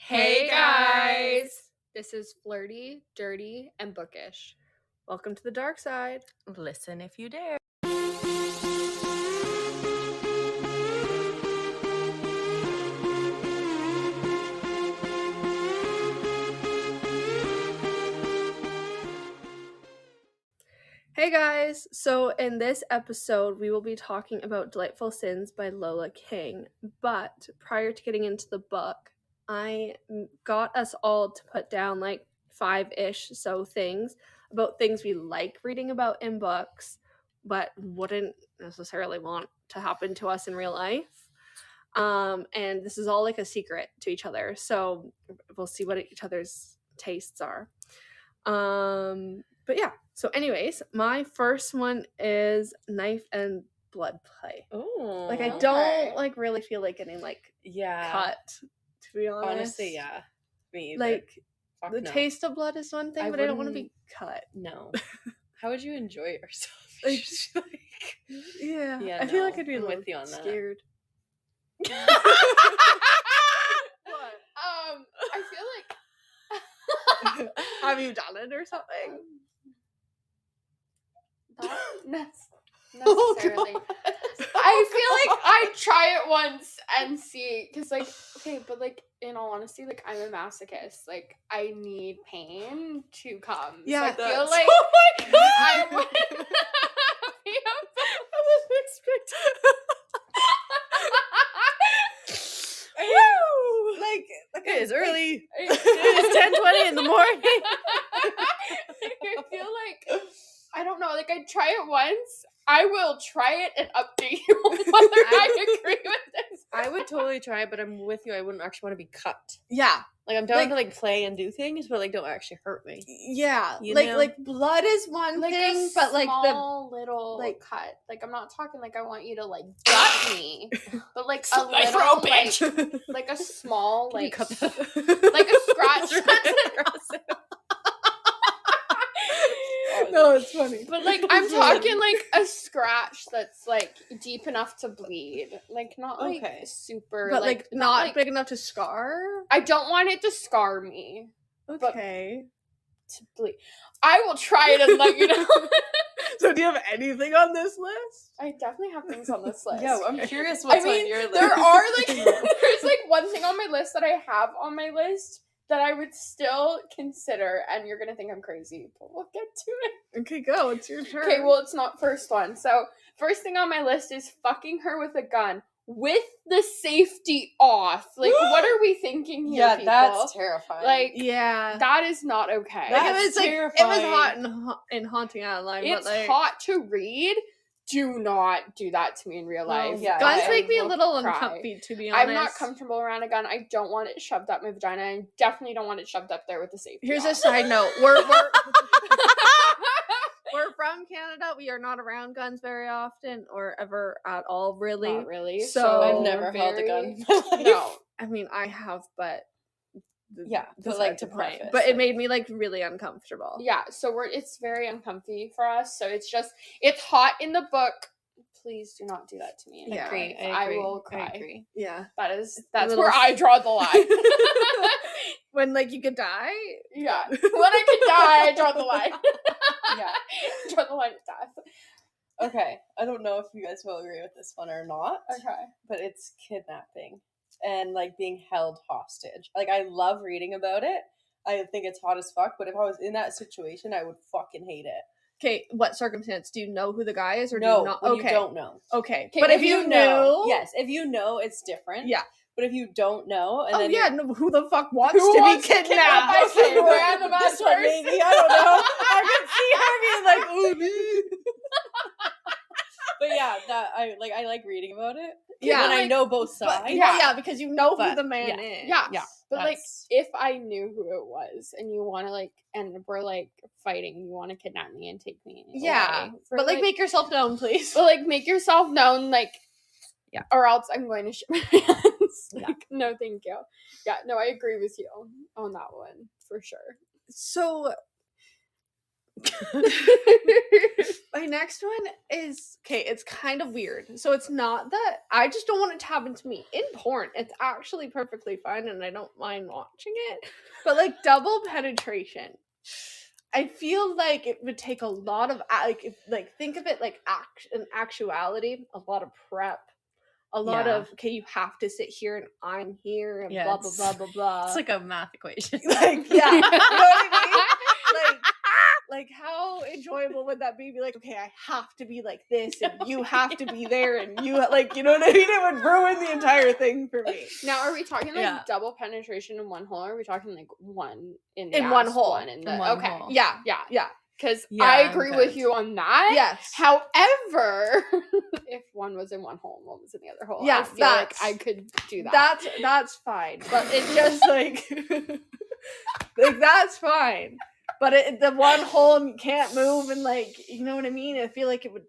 Hey guys! This is Flirty, Dirty, and Bookish. Welcome to the dark side. Listen if you dare. Hey guys! So in this episode, we will be talking about Delightful Sins by Lola King. But prior to getting into the book, I got us all to put down like 5-ish things about things we like reading about in books, but wouldn't necessarily want to happen to us in real life. And this is all like a secret to each other, so we'll see what each other's tastes are. But yeah, so anyways, my first one is Knife and Blood Play. Oh, Like, I don't like really feel like getting like yeah cut, to be honest. Honestly, yeah, me either. Like, Fuck the no. taste of blood is one thing, but I don't want to be cut. No. How would you enjoy yourself? Like, Just, like, yeah, I feel like I'd be I'm with you on that. scared. What? I feel like Have you done it or something? not Oh, necessarily. God. I feel like I'd try it once and see, because like, okay, but like in all honesty, like I'm a masochist. Like I need pain to come. Yeah, so I feel that's- like oh my God. I would be I wasn't expecting. Woo! Like, It is early. I It's 10:20 in the morning. feel like I don't know. Like I'd try it once. I will try it and update you on whether I agree with this. I would totally try it, but I'm with you. I wouldn't actually want to be cut. Yeah, Like, I'm down Like- to like play and do things, but like don't actually hurt me. yeah. You like know? like blood is one Like thing, a but like the small little like- cut. Like I'm not talking like I want you to like gut me, but like a Slit my little throat, like, bitch. like a small Can you like cut that? like a scratch. no, it's funny. But like I'm talking like a scratch that's like deep enough to bleed. Like not like Okay. super But like not like, big enough to scar. I don't want it to scar me Okay. to bleed. I will try it and let you know. So do you have anything on this list? I definitely have things on this list. Yeah, I'm curious what's I mean, on your list. there are like there's like one thing on my list that I have on my list that I would still consider, and you're gonna think I'm crazy, but we'll get to it. Okay, go. It's your turn. Okay, well, it's not first one. So first thing on my list is fucking her with a gun with the safety off. Like, what are we thinking here, Yeah, people? that's terrifying. Like, yeah. that is not okay. Like, That's it was like terrifying. it was hot and haunting out of line. It's but like, hot to read. Do not do that to me in real life. yeah, guns I make me a will little cry. uncomfy, to be honest. I'm not comfortable around a gun. I don't want it shoved up my vagina. I definitely don't want it shoved up there with the safety Here's off. a side note. We're we're from Canada. We are not around guns very often or ever at all, really. Not really. So I've never held a gun in my life. No. I mean, I have, but Yeah, but like to preface. But it made me like really uncomfortable. Yeah, so it's very uncomfy for us. So it's hot in the book. Please do not do that to me. Yeah. Life. I I agree. will cry. I agree. Yeah. That's little where I draw the line. When like you could die. Yeah. When I could die, I draw the line. Yeah. Draw the line at death. Okay, I don't know if you guys will agree with this one or not. Okay. But it's kidnapping and like being held hostage. Like, I love reading about it. I think it's hot as fuck, but if I was in that situation, I would fucking hate it. Okay, what circumstance? Do you know who the guy is, or do No, you not? when Okay, you don't know. okay. Okay, But if if you you know, Yes, if you know, it's different. Yeah. But if you don't know, and Oh then yeah, no, who the fuck wants Who to wants be to kidnap kidnapped? by some random ass this one person? maybe, I don't know. I can see her being like, ooh, me. But yeah, that I like reading about it. Yeah, when I like- know both sides. But, Yeah. yeah, because you know who But, the man yeah. is. Yeah. Yeah, But like, that's- if I knew who it was, and you want to like, and we're like fighting, you want to kidnap me and take me. Yeah, away for, but like make yourself known, please. but like make yourself known, like, Yeah. or else I'm going to shit my pants. Yeah. Like, no, thank you. Yeah, no, I agree with you on that one for sure. So My next one is, okay, it's kind of weird. So it's not that I just don't want it to happen to me in porn. It's actually perfectly fine and I don't mind watching it. But like double penetration, I feel like it would take a lot of think of it like in actuality, a lot of prep, a lot of, okay, you have to sit here and I'm here and blah blah blah blah blah. It's like a math equation. Like, yeah, you know what I mean? Like how enjoyable would that be? Be like, okay, I have to be like this, and you have to be there, and you like, you know what I mean? It would ruin the entire thing for me. Now, are we talking like double penetration in one hole? Or are we talking like one in the one hole? One in the one okay, hole. yeah. Because I agree with you on that. Yes. However, if one was in one hole and one was in the other hole, yes, I feel like I could do that. That's fine, but it just like like that's fine. But the one hole can't move, and like, you know what I mean? I feel like it would.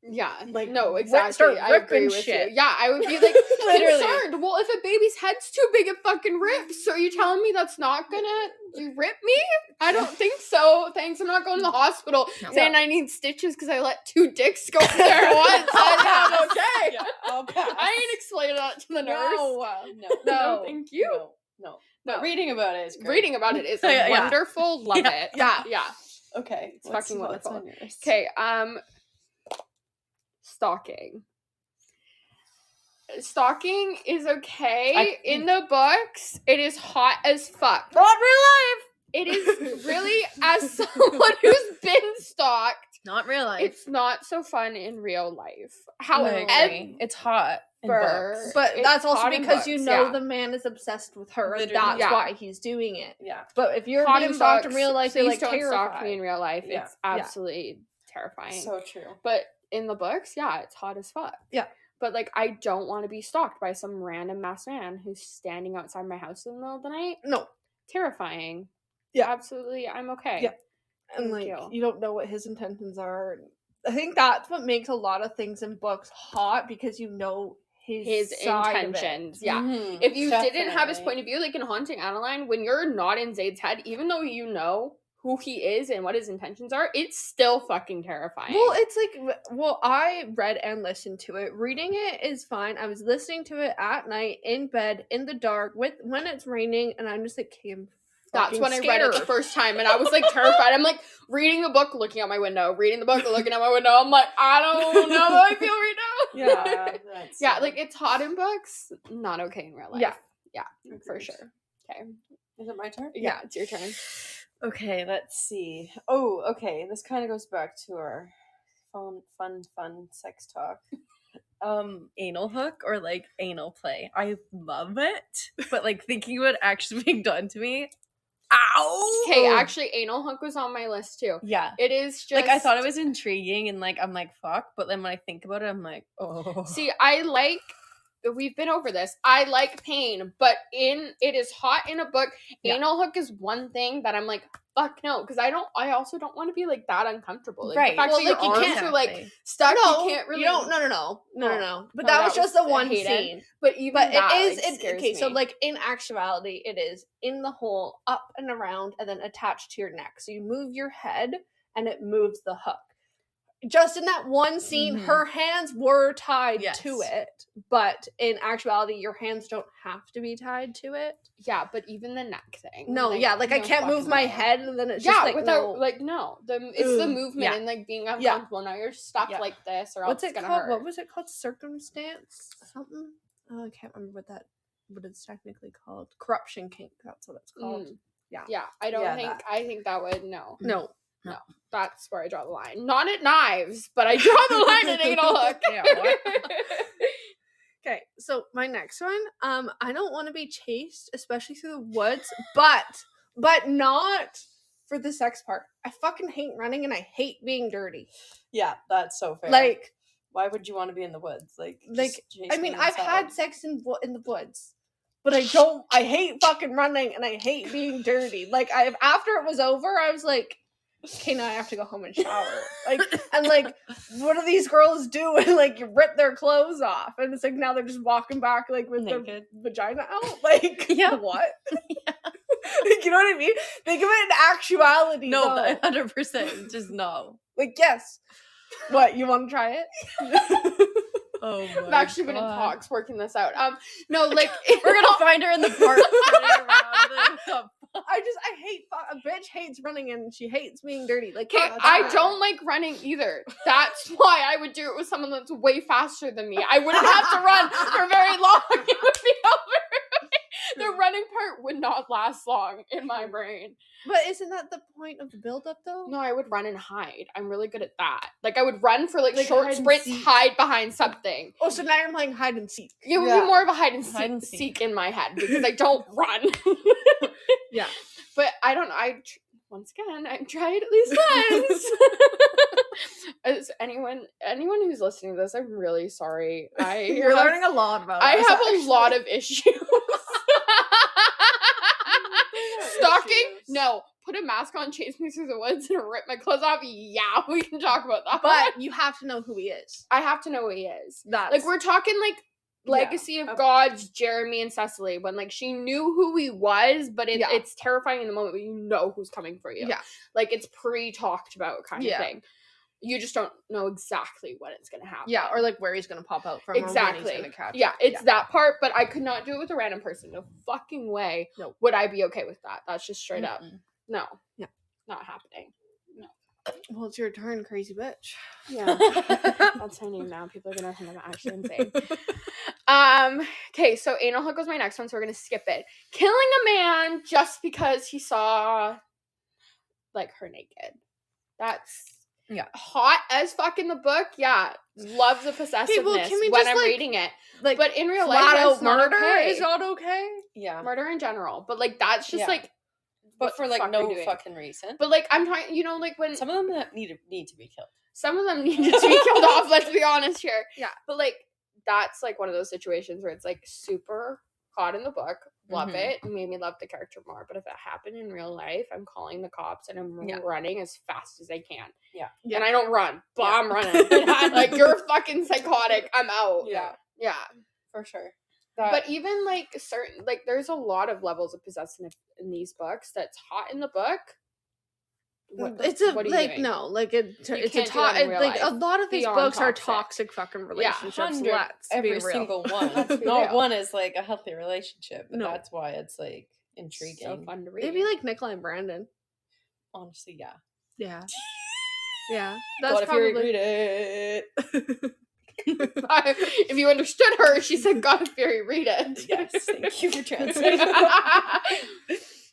Yeah, like, no, exactly. Start I agree with shit. you. Yeah, I would be like concerned. Well, if a baby's head's too big, it fucking rips. So you telling me that's not gonna rip me? I don't think so. Thanks. I'm not going to the hospital saying I need stitches because I let 2 dicks go there at once. I'm okay. Yeah, I ain't explaining that to the nurse. No, thank you. No. But reading about it is great. Reading about it is wonderful. Love it. Yeah. Okay. It's fucking wonderful. Yours? Okay. Stalking. Stalking is okay in the books. It is hot as fuck. Not real life. It is really, as someone who's been stalked, Not real life. it's not so fun in real life. However, it's hot in books. But It's that's also hot in because books, you know yeah. the man is obsessed with her, and Literally. that's why he's doing it. Yeah. But if you're hot being in stalked books, in real life, you're please like don't terrified. stalk me in real life. Yeah. It's absolutely terrifying. So true. But in the books, it's hot as fuck. Yeah. But like, I don't want to be stalked by some random masked man who's standing outside my house in the middle of the night. No. Terrifying. Yeah. Absolutely, I'm okay. Yeah. And Thank like, you don't know what his intentions are. I think that's what makes a lot of things in books hot, because you know his side intentions. of it. Yeah. Mhm, If you didn't have his definitely. point of view, like in Haunting Adeline, when you're not in Zade's head, even though you know who he is and what his intentions are, it's still fucking terrifying. Well, it's like, I read and listened to it. Reading it is fine. I was listening to it at night, in bed, in the dark, when it's raining, and I'm just like, okay, I'm that's when scared. I read it the first time, and I was like terrified. I'm like reading the book, looking out my window, reading the book, looking out my window. I'm like, I don't know how I feel right now. Yeah. Yeah, like it's hot in books, not okay in real life. Yeah. For Agreed. sure. Okay. Is it my turn? Yeah, it's your turn. Okay, let's see. Oh, okay. This kind of goes back to our fun sex talk. Anal hook or like anal play. I love it. But like thinking about it actually being done to me. Ow! Okay, actually, anal hook was on my list too. Yeah. It is just Like I thought it was intriguing and like I'm like fuck, but then when I think about it, I'm like, oh. See, we've been over this. I like pain, but it is hot in a book. Yeah. Anal hook is one thing that I'm like, fuck no, because I also don't want to be like that uncomfortable. Like, Right. the fact Well, that your like, you arms can't are like actually. stuck. No, you can't really. You don't. No. But No, that was just the I one hate it. scene. But even But that, it is like, scares okay. So me. like in actuality, it is in the hole, up and around, and then attached to your neck. So you move your head, and it moves the hook. Just in that one scene, Mhm. her hands were tied Yes. to it, but in actuality, your hands don't have to be tied to it. Yeah, but even the neck thing. No, I no can't move fucking my way. head, and then it's Yeah, just like without no. like no, it's the Ugh. movement Yeah. and like being uncomfortable. Now you're stuck Yeah. like this, or What's else it it's gonna called? hurt. What was it called? Circumstance something? Oh, I can't remember what it's technically called. Corruption kink. That's what it's called. Mm. Yeah. Yeah, I don't Yeah, think. that. I think that would no. No. That's where I draw the line. Not at knives, but I draw the line at anal hook. Yeah, what? Okay, so my next one, I don't want to be chased, especially through the woods, but not for the sex part. I fucking hate running and I hate being dirty. Yeah, that's so fair. Like, why would you want to be in the woods? Like chase I mean, me I've inside. had sex in the woods, but I hate fucking running and I hate being dirty. Like, after it was over, I was like, okay, now I have to go home and shower. Like, and like, what do these girls do? And like, you rip their clothes off, and it's like now they're just walking back like with Naked. their vagina out. Like, Yeah. what? Like, you know what I mean? Think of it in actuality. No, though. 100%. Just no. Like, yes. What, you want to try it? Oh my I've actually been in God. talks working this out. No, like We're gonna find her in the park running around. Like, I hate, a bitch hates running and she hates being dirty. Like, Okay, fuck I that. don't like running either. That's why I would do it with someone that's way faster than me. I wouldn't have to run for very long. It would be over. The running part would not last long in my brain. But isn't that the point of the build-up, though? No, I would run and hide. I'm really good at that. Like, I would run for, like Like short hide and sprints, seek. hide behind something. Oh, so now you're playing hide and seek. It would Yeah. be more of a hide and Hide and seek. seek in my head because I don't run. Yeah. But I don't. Once again, I've tried at least once. As anyone who's listening to this, I'm really sorry. You're learning a lot about I us, have actually. a lot of issues. Stalking? Issues. No. Put a mask on, chase me through the woods, and rip my clothes off. Yeah, we can talk about that. But you have to know who he is. I have to know who he is. That's Like, we're talking, like, Legacy of Okay. Gods, Jeremy and Cecily, when, like, she knew who he was, but Yeah. it's terrifying in the moment, but you know who's coming for you. Yeah. Like, it's pre-talked about kind Yeah. of thing. You just don't know exactly when it's going to happen. Yeah, or like where he's gonna pop out from. Or when Exactly. he's gonna catch Yeah, it. it's that part, but I could not do it with a random person. No fucking way Nope. would I be okay with that. That's just straight up. Mm-mm. No. Yeah. Not happening. Well, it's your turn, crazy bitch. Yeah. That's her name now. People are gonna think I'm actually insane. Okay, so anal hook was my next one, so we're gonna skip it. Killing a man just because he saw like her naked. That's hot as fuck in the book. Yeah. Love the possessiveness can we when just, I'm like, reading it. Like, But in real life, flat that's out not murder okay. is not okay. Yeah. Murder in general. But like that's just Yeah. like But what for the like fuck are no you doing? fucking reason. But like I'm talking, you know, like when Some of them need to be killed. some of them needed to be killed off, let's be honest here. Yeah. But like that's like one of those situations where it's like super hot in the book. Love Mhm. it. It made me love the character more. But if it happened in real life, I'm calling the cops and I'm Yeah. running as fast as I can. Yeah. And I don't run, but Yeah. I'm running. Like you're fucking psychotic. I'm out. Yeah. Yeah. For sure. But even like certain like there's a lot of levels of possessiveness in these books that's hot in the book. What are you like doing? no, like it's a can't do to- that in real like a life. lot of these Beyond books are toxic. toxic fucking relationships. 100, Let's be every real. single one. Let's be Not real. one is like a healthy relationship. But No. that's why it's like intriguing. So fun to read. Maybe like Nicola and Brandon. Honestly, yeah. Yeah. Yeah. That's God, if you probably read it. If you understood her, she said, God, Fury, read it. Yes, thank you for translating.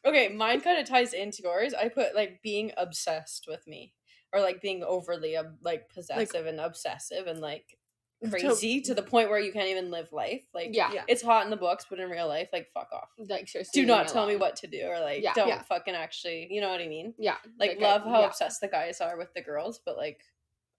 Okay, mine kind of ties into yours. I put like being obsessed with me, or like being overly like possessive and obsessive and like crazy to the point where you can't even live life. Like, Yeah. it's hot in the books, but in real life, like, fuck off. Like, seriously, Do leave not tell me alone. what to do, or like, Yeah. don't Yeah. fucking actually, you know what I mean? Yeah. Like, I- love how yeah. obsessed the guys are with the girls, but like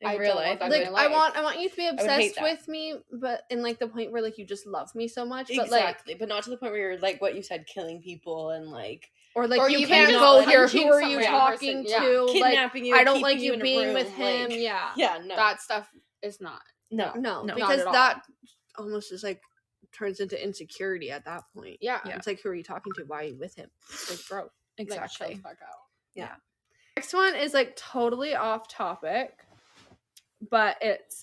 in I real don't life, love I'm that like in like, real life. I want you to be hate obsessed that. with me, but in like the point where like you just love me so much. But like exactly, but not to the point where you're like what you said, killing people and like or like Or you even can't just go here. punching Who are some you random talking person, to? Like kidnapping you. I don't keeping like you in a being room, with him. like- Yeah. Yeah, no, That stuff is not. no. No, No. because Not at all. that almost is like turns into insecurity at that point. Yeah. It's like, who are you talking to? Why are you with him? It's like, bro. Like, chill Exactly. the fuck out. Next one is like totally off topic, but it's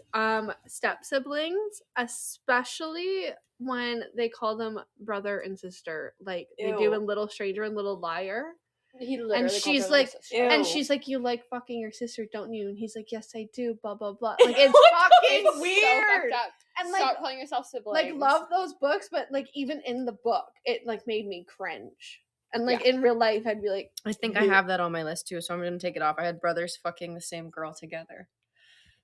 step siblings, especially when they call them brother and sister, like they do Ew. in Little Stranger and Little Liar. He literally And called she's her like- little sister. Ew. And she's like, "You like fucking your sister, don't you?" And he's like, "Yes, I do." Blah blah blah. Like it's fucking It's weird. So fucked up. And Stop like, calling yourself siblings. like love those books, but like even in the book, it like made me cringe. And like in real life, I'd be like, I think I have that on my list too, so I'm gonna take it off. I had brothers fucking the same girl together.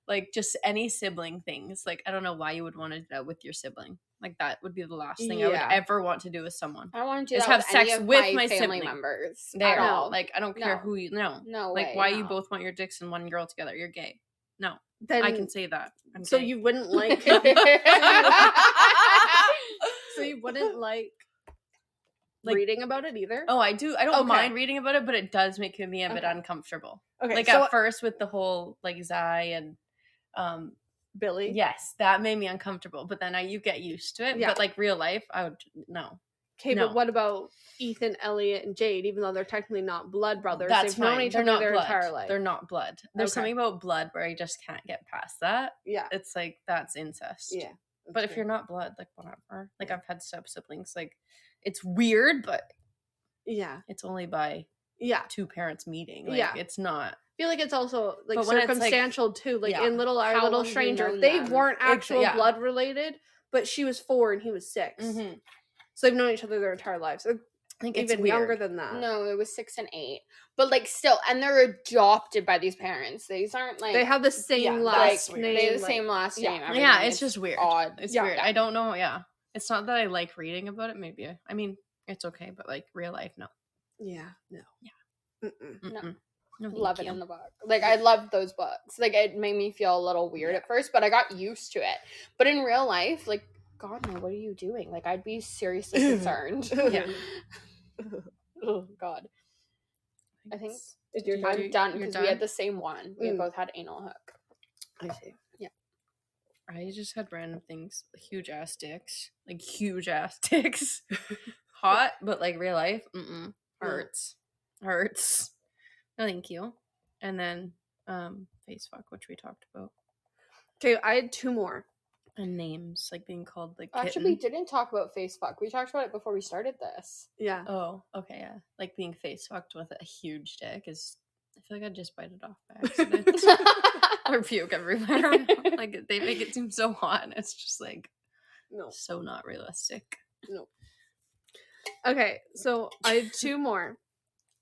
Like just any sibling things. Like I don't know why you would want to do that with your sibling. Like that would be the last thing I would Yeah. ever want to do with someone. I don't want to do Just that have with any sex of with my my family sibling. members. There, at all. like I don't care No. who you know. No Like way, why you no. both want your dicks and one girl together? You're gay. No, then I can say that. I'm so gay. you wouldn't like, so you wouldn't like reading about it either. Oh, I do. I don't Okay. mind reading about it, but it does make me a bit Okay. uncomfortable. Okay, Like so at first with the whole like Zai and Billy. yes, that made me uncomfortable. But then you get used to it. Yeah. But like real life, I would no. Okay, No. but what about Ethan, Elliot, and Jade? Even though they're technically not blood brothers, That's they've known fine. each They're other not their blood. entire life. They're not blood. There's Okay. something about blood where I just can't get past that. Yeah. It's like, that's incest. Yeah. But if you're not blood, like, whatever. Like, I've had step siblings. Like, it's weird, but Yeah. it's only by Yeah. two parents meeting. Like, Yeah. it's not. I feel like it's also like But when it's, like- circumstantial too. Like Yeah. in Our How Little long have you Stranger, known they them? weren't actual yeah. blood related, but she was 4 and he was 6. Mm-hmm. So they've known each other their entire lives. I think it's Even weird. younger than that. No, it was 6 and 8. But like still, and they're adopted by these parents. These aren't like They have the same Yeah, last that's weird. name. they have the like- same last yeah. name. Yeah, everything. it's just weird. Odd. It's Yeah. weird. I don't know. Yeah. It's not that I like reading about it. Maybe. I mean, it's okay, but like real life, no. Yeah. No. Yeah. Mm-mm. No. Mm-mm. No, thank Love it you. in the book. Like I loved those books. Like it made me feel a little weird at first, but I got used to it. But in real life, like God, no, what are you doing? Like I'd be seriously concerned. Yeah. Oh God. I think Is your I'm turn? done You're because done? we had the same one. We Mm. both had anal hook. I see. I just had random things. Huge ass dicks. Like huge ass dicks. Hot, but like real life. Mm-mm. Hurts. Hurts. No, thank you. And then face fuck, which we talked about. Okay, I had 2 more. And names, like being called like Actually, we Kitten. didn't talk about face fuck. We talked about it before we started this. Yeah. Oh, okay, yeah. Like being face fucked with a huge dick is. I feel like I'd just bite it off by accident. Or puke everywhere. Like they make it seem so hot, and it's just like No. so not realistic. Okay, so I had 2 more.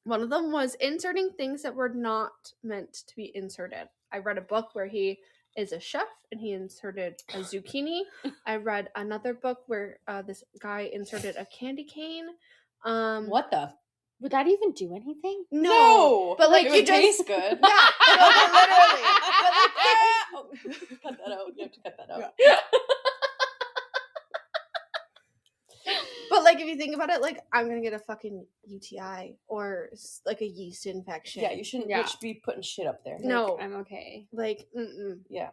One of them was inserting things that were not meant to be inserted. I read a book where he is a chef and he inserted a zucchini. I read another book where this guy inserted a candy cane. What the? Would that even do anything? No, but like it you would just taste good. yeah, literally. But, like, Oh, cut that out. You have to cut that out. but like if you think about it, like I'm gonna get a fucking UTI or like a yeast infection. Yeah, you shouldn't Yeah. be putting shit up there. No. I'm okay. like mm-mm. Yeah.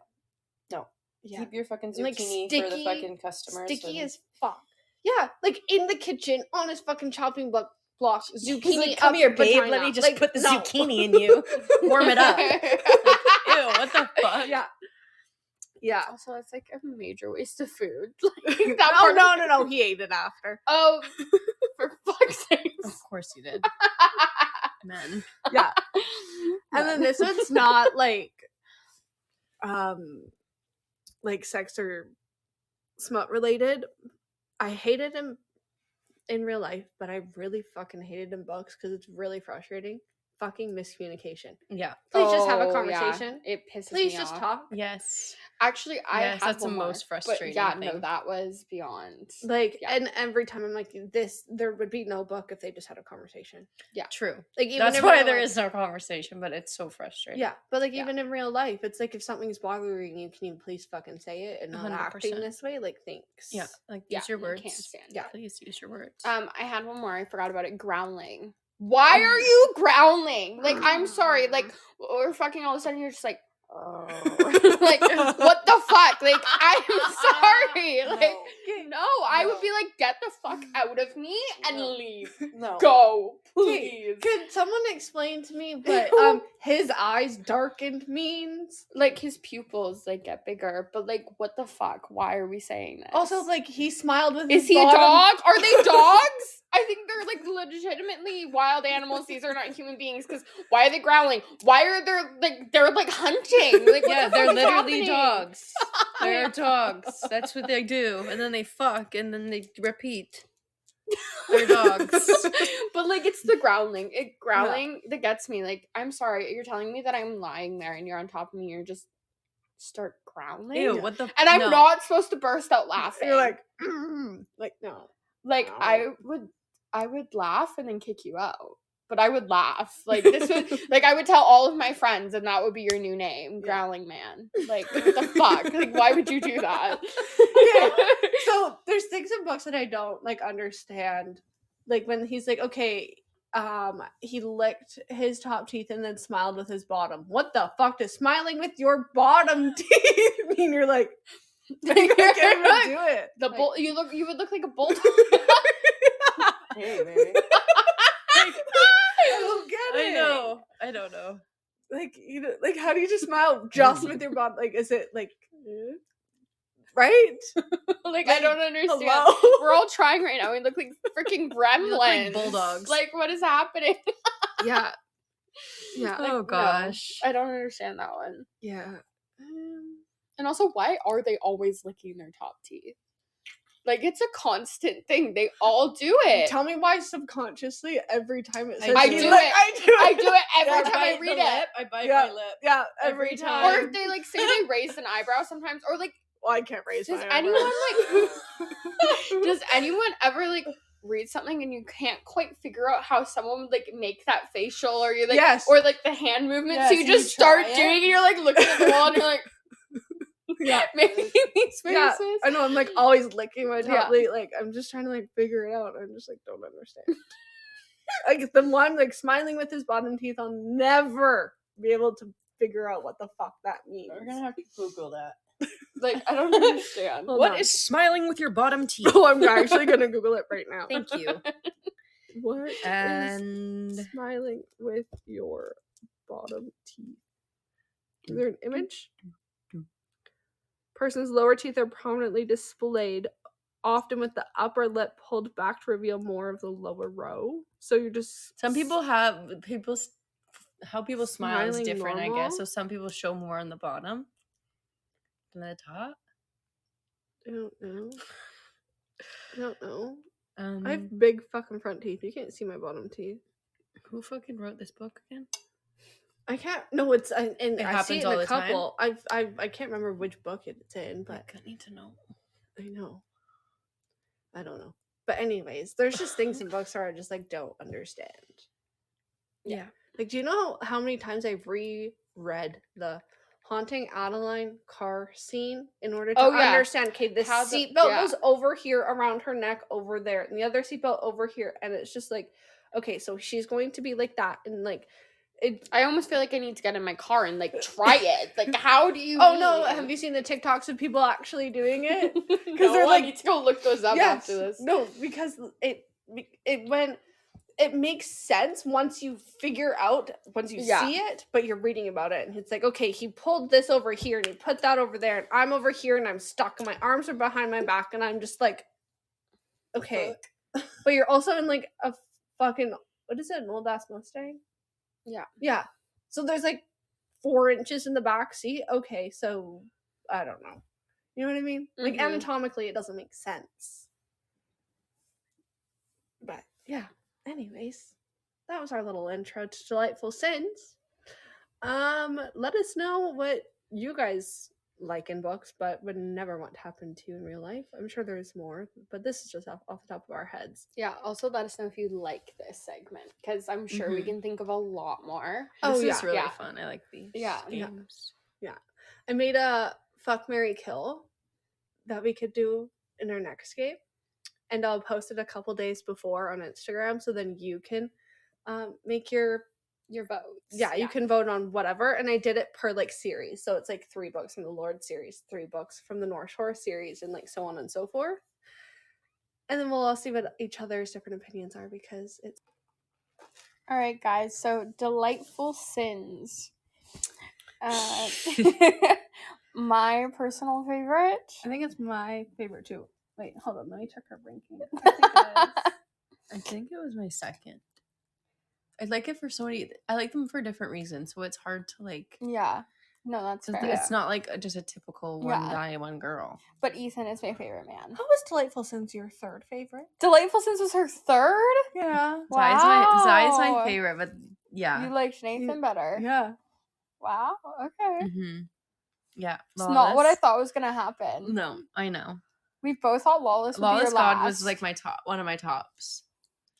No. Yeah. Keep your fucking Like, zucchini for the sticky- fucking customers. Sticky and- as fuck. Yeah, like in the kitchen on his fucking chopping block, He's zucchini. like, come up here, your babe. vagina." Let me just Like, put the no. zucchini in you. Warm it up. Ew, what the fuck? Yeah, yeah. Also, it's like a major waste of food. Like, that No, part of- no. He ate it after. Oh, for fuck's sake. Of course you did. Men. Yeah, and then this one's not like sex or smut related. I hated him in real life, but I really fucking hated in books because it's really frustrating. Fucking miscommunication. Yeah. Please just have a Oh, conversation. Yeah. It pisses Please me just off. talk. Yes. Actually, I Yes, have that's the one more, most but frustrating yeah, no, thing. that was beyond. Like, Yeah. and every time I'm like, there would be no book if they just had a conversation. True. Like, even That's in why real there life- is no conversation, but it's so frustrating. Yeah, but like Yeah. even in real life, it's like if something's bothering you, can you please fucking say it and not 100%. acting this way? Like, thanks. Yeah. Like Yeah, use your you words. can't stand Yeah. Please use your words. I had one more. I forgot about it. Growling. Why are you growling? Like, I'm sorry. Like, or fucking all of a sudden you're just like, oh. Like, what the fuck? Like, I'm sorry. Like, no, I would be like, get the fuck out of me and No. leave. No. Go, please. Could someone explain to me what his eyes darkened means? Like, his pupils, like, get bigger. But, like, what the fuck? Why are we saying this? Also, like he smiled with is his he a bottom- dog? Are they dogs? I think they're like legitimately wild animals. These are not human beings. Because why are they growling? Why are they're like hunting? Like, what Yeah, the fuck they're is literally happening? dogs. They're dogs. That's what they do. And then they fuck and then they repeat. They're dogs. But like, it's the growling. Growling that gets me. Like, I'm sorry, you're telling me that I'm lying there and you're on top of me. And you're just start growling. Ew, what the And I'm no. not supposed to burst out laughing. You're like, like no. Like No. I would laugh and then kick you out. But I would laugh. Like this would like I would tell all of my friends and that would be your new name, Growling Man. Like what the fuck? Like why would you do that? Okay. So there's things in books that I don't like understand. Like when he's like, okay, he licked his top teeth and then smiled with his bottom. What the fuck does smiling with your bottom teeth mean? You're like, I can't even do it. The Like, bull you would look like a bulldog. Hey, baby. I don't get it. I know. I don't know. Like, you know, like, how do you just smile just with your body? Like, is it like, right? Like, I don't understand. Hello? We're all trying right now. We look like freaking gremlins. look like bulldogs. Like, what is happening? Yeah. Yeah. Oh Like, gosh. no, I don't understand that one. Yeah. And also, why are they always licking their top teeth? Like, it's a constant thing. They all do it. Tell me why subconsciously every time it says I teeth, do like, it. I do it. I do it every Yeah. time I read it. I bite Yeah. my lip. Yeah, every Every time. Or if they, like, say they raise an eyebrow sometimes. Or, like, Well, I can't raise does my anyone, eyebrows. does anyone ever, like, read something and you can't quite figure out how someone would, like, make that facial? Or you like, Yes. or, like, the hand movement. Yes, so you and just you try start it. doing it. And you're, like, looking at the wall and you're like, Yeah. making these faces. Yeah, I know. I'm like always licking my top Yeah. like I'm just trying to like figure it out. I'm just like don't understand. Like the one like smiling with his bottom teeth, I'll never be able to figure out what the fuck that means. We're gonna have to Google that. Like, I don't understand. Hold What on. is smiling with your bottom teeth? Oh, I'm actually gonna Google it right now. Thank you. What is And smiling with your bottom teeth? Is there an image? Person's lower teeth are prominently displayed, often with the upper lip pulled back to reveal more of the lower row. So you're just some people have how people smile is Smiling different, I normal? guess. So some people show more on the bottom than the top. I don't know. I don't know. I Um, have big fucking front teeth. You can't see my bottom teeth. who fucking wrote this book again? I can't. No, it's and It I see happens it in all a the time? couple. I can't remember which book it's in, but I need to know. I know. I don't know. But anyways, there's just things in books where I just like don't understand. Yeah. Like, do you know how many times I've reread the Haunting Adeline car scene in order to Oh, yeah. understand? Okay, this How the- seatbelt yeah. goes over here around her neck over there, and the other seatbelt over here, and it's just like, okay, so she's going to be like that, and like, it. I almost feel like I need to get in my car and like try it. Like, how do you? Oh no! Have you seen the TikToks of people actually doing it? Because they're I like- need to go look those up Yes. after this. No, because it makes sense once you Yeah. see it, but you're reading about it and it's like, okay, he pulled this over here and he put that over there and I'm over here and I'm stuck and my arms are behind my back and I'm just like, okay. But you're also in like a fucking, what is it, an old ass Mustang? Yeah. Yeah. So there's like 4 inches in the back seat. Okay, so I don't know. You know what I mean? Like Mhm. anatomically it doesn't make sense. But yeah. Anyways, that was our little intro to Delightful Sins. Let us know what you guys like in books, but would never want to happen to you in real life. I'm sure there's more, but this is just off the top of our heads. Yeah. Also, let us know if you like this segment because I'm sure we Mhm. can think of a lot more. Oh, This is yeah. really Yeah. fun. I like these Yeah. Yeah. games. I made a fuck, marry, kill that we could do in our next game, and I'll post it a couple days before on Instagram, so then you can make your votes. yeah, you can vote on whatever. And I did it per like series. So it's like 3 books from the Lord series, 3 books from the North Shore series, and like so on and so forth. And then we'll all see what each other's different opinions are because it's All right, guys. So, Delightful Sins. My personal favorite. I think it's my favorite too. Wait, hold on, let me check our ranking. I think it was my second. I like it for so many. I like them for different reasons, so it's hard to like. Yeah. No, that's fair. It's not like just a typical one Yeah. guy, one girl. But Ethan is my favorite man. How was Delightful Sins your 3rd favorite? Delightful Sins was her 3rd? Yeah. Zai's my Wow. favorite, but yeah. You liked Nathan better. Yeah. Wow. Okay. Mm-hmm. Yeah. It's not what I Lawless. thought was gonna happen. No, I know. We both thought Lawless would be Lawless your last. God was like one of my tops.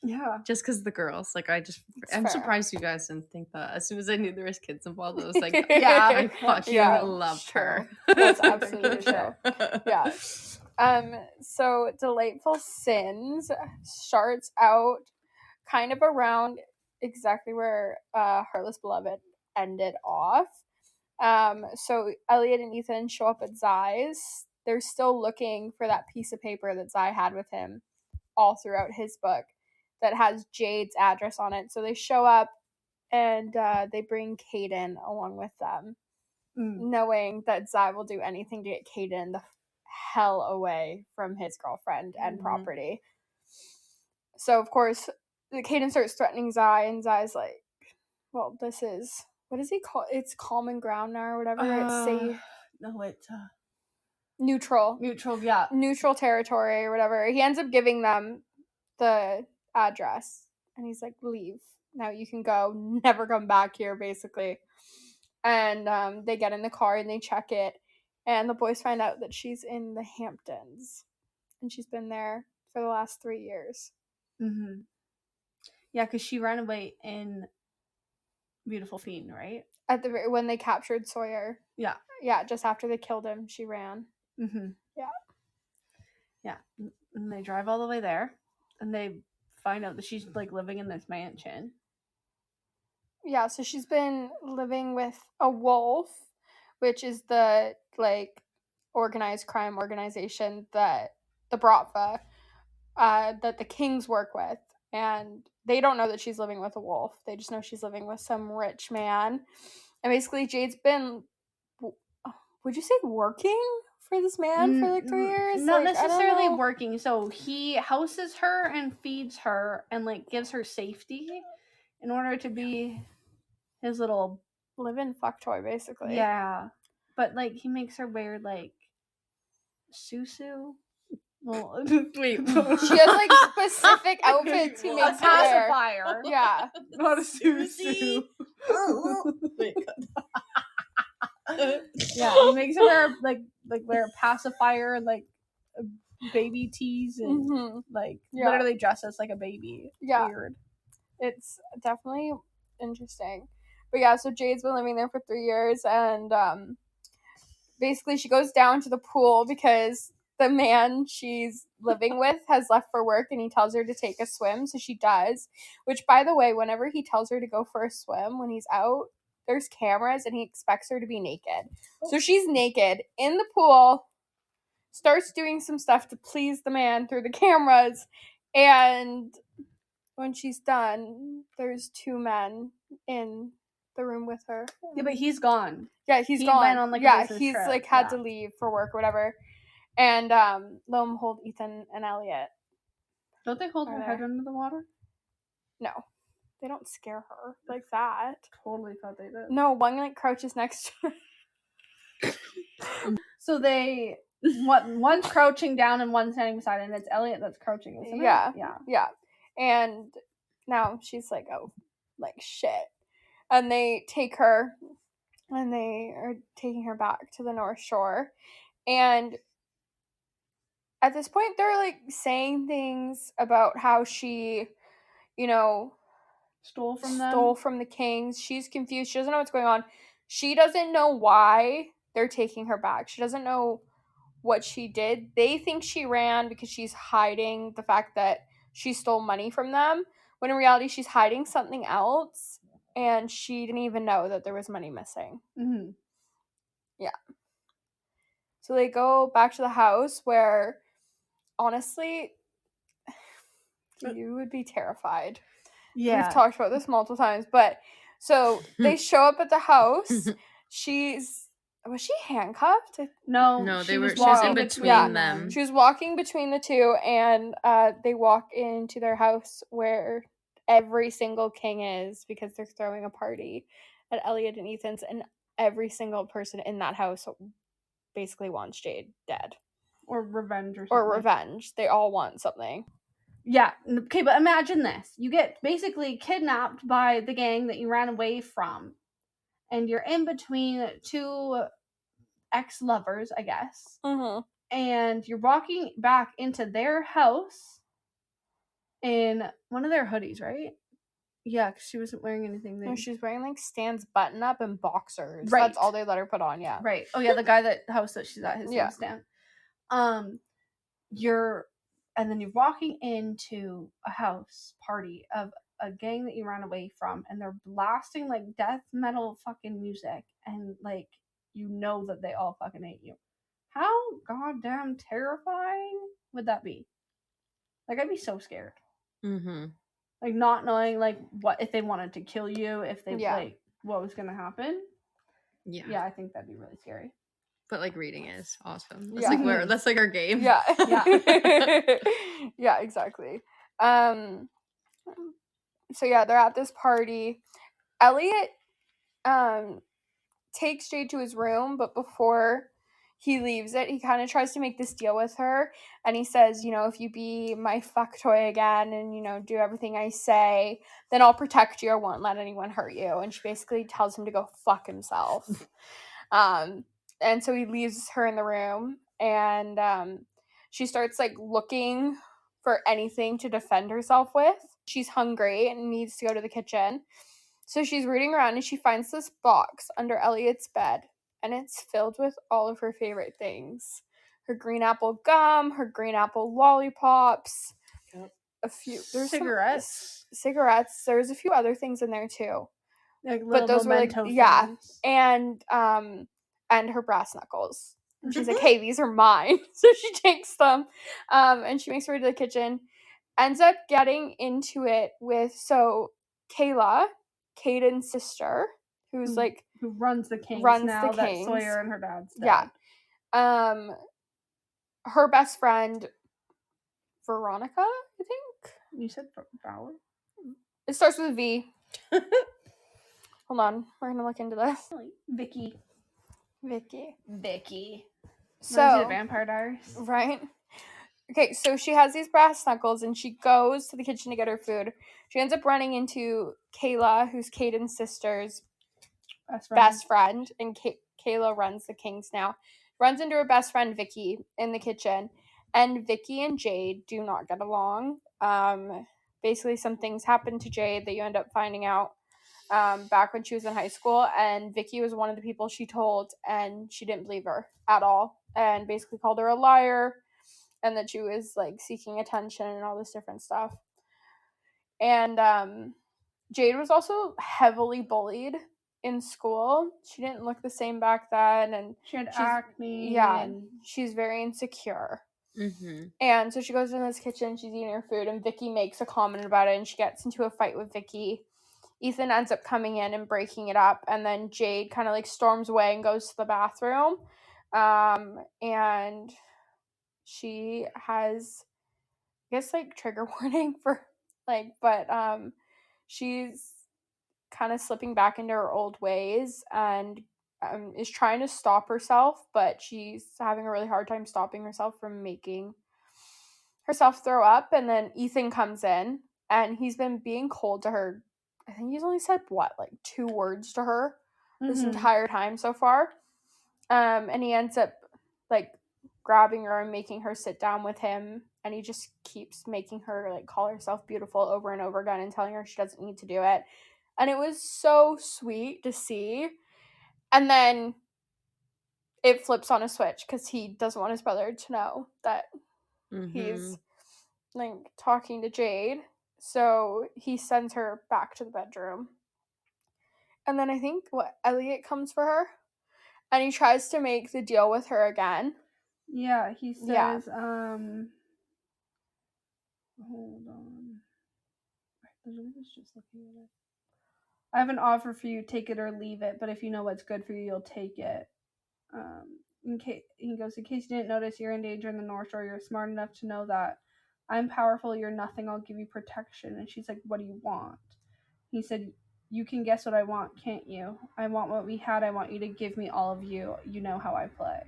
Yeah. Just because the girls, like I'm fair. surprised you guys didn't think that. As soon as I knew there was kids involved, I was like, Yeah, I fucking yeah, love sure. her. That's absolutely true. Yeah. So Delightful Sins starts out kind of around exactly where Heartless Beloved ended off. So Elliot and Ethan show up at Zai's. They're still looking for that piece of paper that Zai had with him all throughout his book. that has Jade's address on it. So they show up and they bring Kitten along with them, knowing that Zai will do anything to get Kitten the hell away from his girlfriend and property. So, of course, Kitten starts threatening Zai, and Zai's like, well, this is, what does he call it? It's common ground now or whatever. It's safe. No, it's Neutral. Yeah. Neutral territory or whatever. He ends up giving them the address, and he's like, leave. Now you can go. Never come back here, basically. And they get in the car and they check it, and the boys find out that she's in the Hamptons, and she's been there for the last 3 years. Mm-hmm. Yeah, because she ran away in Beautiful Fiend, right? When they captured Sawyer. Yeah. Yeah, just after they killed him, she ran. Mm-hmm. Yeah. Yeah. And they drive all the way there, and they find out that she's, like, living in this mansion. Yeah, so she's been living with a wolf, which is the, like, organized crime organization that the Bratva, that the Kings work with. And they don't know that she's living with a wolf. They just know she's living with some rich man. And basically, Jade's been, would you say, working for this man for, like, 3 years? Not like, necessarily working. So he houses her and feeds her and, like, gives her safety in order to be his little live-in fuck toy, basically. Yeah. But, like, he makes her wear, like, susu. Well, Wait. She has, like, specific outfits he makes her wear. pacifier. Yeah. Not a susu. Yeah, he makes her wear, like wear a pacifier and, like, baby tees and, like, literally dress as, like, a baby. Yeah. Weird. It's definitely interesting. But yeah, so Jade's been living there for 3 years, and basically she goes down to the pool because the man she's living with has left for work, and he tells her to take a swim, so she does. Which, by the way, whenever he tells her to go for a swim when he's out, there's cameras, and he expects her to be naked. So she's naked in the pool, starts doing some stuff to please the man through the cameras, and when she's done, there's 2 men in the room with her. Yeah, but he's gone. Yeah, he gone. Went on, like, a yeah, business he's trip. like had to leave for work or whatever. And lo and behold, Ethan and Elliot. Don't they hold her head under the water? No. They don't scare her like that. Totally thought they did. No, one like crouches next to her. So they one's crouching down and one's standing beside it, and it's Elliot that's crouching, isn't it? Yeah. And now she's like, oh, like shit. And they take her, and they are taking her back to the North Shore. And at this point, they're like saying things about how she, stole from the Kings. She's confused. She doesn't know what's going on. She doesn't know why they're taking her back. She doesn't know what she did. They think she ran because she's hiding the fact that she stole money from them, when in reality she's hiding something else, and she didn't even know that there was money missing. Mm-hmm. Yeah. So they go back to the house where, honestly, you would be terrified. Yeah. We've talked about this multiple times, but so they show up at the house. Was she handcuffed? No, she was in between them. She was walking between the two, and they walk into their house where every single king is, because they're throwing a party at Elliot and Ethan's, and every single person in that house basically wants Jade dead. Or revenge or something. revenge. They all want something. Yeah. Okay, but imagine this. You get basically kidnapped by the gang that you ran away from, and you're in between 2 ex-lovers, I guess. Mm-hmm. And you're walking back into their house in one of their hoodies, right? Yeah, because she wasn't wearing anything there. No, she's wearing like Stan's button up and boxers. Right. That's all they let her put on, yeah. Right. Oh yeah, the guy house that she's at, his name's Stan. And then you're walking into a house party of a gang that you ran away from, and they're blasting like death metal fucking music, and like you know that they all fucking hate you. How goddamn terrifying would that be? Like, I'd be so scared. Mm-hmm. Like, not knowing, like, what if they wanted to kill you, if they, Yeah. like, what was going to happen. Yeah. Yeah, I think that'd be really scary. But like reading is awesome. That's Yeah. like that's like our game. Yeah. Yeah. Yeah, exactly. So yeah, they're at this party. Elliot takes Jade to his room, but before he leaves it, he kind of tries to make this deal with her, and he says, you know, if you be my fuck toy again and, you know, do everything I say, then I'll protect you. I won't let anyone hurt you. And she basically tells him to go fuck himself. And so he leaves her in the room, and she starts like looking for anything to defend herself with. She's hungry and needs to go to the kitchen. So she's rooting around and she finds this box under Elliot's bed, and it's filled with all of her favorite things. Her green apple gum, her green apple lollipops, a few cigarettes. There's a few other things in there too. Like, but those were like things. and her brass knuckles. And she's like, hey, these are mine. So she takes them, and she makes her way to the kitchen, ends up getting into it with Kayla, Caden's sister, who's like who runs the Kings runs now the that Kings. Sawyer and her dad's dead. Yeah. Her best friend Veronica, I think. You said Valor? It starts with a V. Hold on, we're gonna look into this. Vicky. So the Vampire Diaries. Right. Okay, so she has these brass knuckles and she goes to the kitchen to get her food. She ends up running into Kayla, who's Caden's sister's best friend, and Kayla runs the Kings now. Runs into her best friend Vicky in the kitchen, and Vicky and Jade do not get along. Basically, some things happened to Jade that you end up finding out back when she was in high school, and Vicky was one of the people she told, and she didn't believe her at all, and basically called her a liar, and that she was like seeking attention and all this different stuff. And Jade was also heavily bullied in school. She didn't look the same back then, and she had acne. Yeah, and she's very insecure. Mm-hmm. And so she goes in this kitchen, she's eating her food, and Vicky makes a comment about it, and she gets into a fight with Vicky. Ethan ends up coming in and breaking it up, and then Jade kind of like storms away and goes to the bathroom. And she has, I guess, like trigger warning for like, but she's kind of slipping back into her old ways and is trying to stop herself, but she's having a really hard time stopping herself from making herself throw up. And then Ethan comes in, and he's been being cold to her. I think he's only said like 2 words to her this entire time so far. And he ends up like grabbing her and making her sit down with him, and he just keeps making her like call herself beautiful over and over again and telling her she doesn't need to do it. And it was so sweet to see. And then it flips on a switch because he doesn't want his brother to know that he's like talking to Jade. So he sends her back to the bedroom. And then I think Elliot comes for her, and he tries to make the deal with her again. Yeah, he says, hold on. Elizabeth's just looking at it. I have an offer for you, take it or leave it, but if you know what's good for you, you'll take it. In case you didn't notice, you're in danger in the North Shore. You're smart enough to know that I'm powerful, you're nothing, I'll give you protection. And she's like, what do you want? He said, you can guess what I want, can't you? I want what we had. I want you to give me all of you. You know how I play.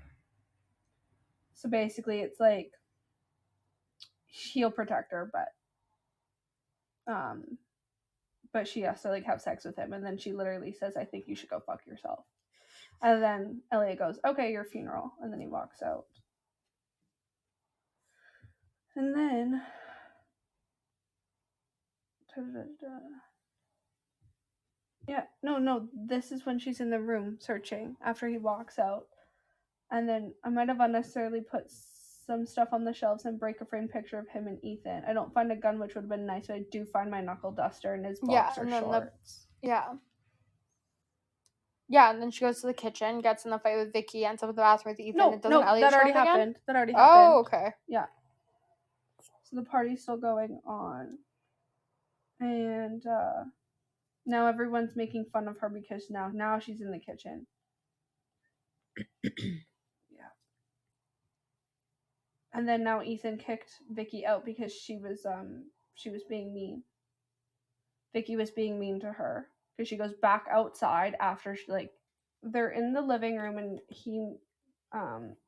So basically, it's like he'll protect her, but she has to like have sex with him, and then she literally says, I think you should go fuck yourself. And then Elliot goes, okay, your funeral, and then he walks out. And then yeah, no, this is when she's in the room searching after he walks out. And then I might have unnecessarily put some stuff on the shelves and break a framed picture of him and Ethan. I don't find a gun, which would have been nice, but I do find my knuckle duster and his boxer shorts. Yeah, and then she goes to the kitchen, gets in the fight with Vicky, ends up in the bathroom with Ethan. No, Elliot that already happened. Again? That already happened. Oh, okay. Yeah. So the party's still going on. And now everyone's making fun of her because now she's in the kitchen. Yeah. And then now Ethan kicked Vicky out because she was being mean. Vicky was being mean to her because she goes back outside after they're in the living room and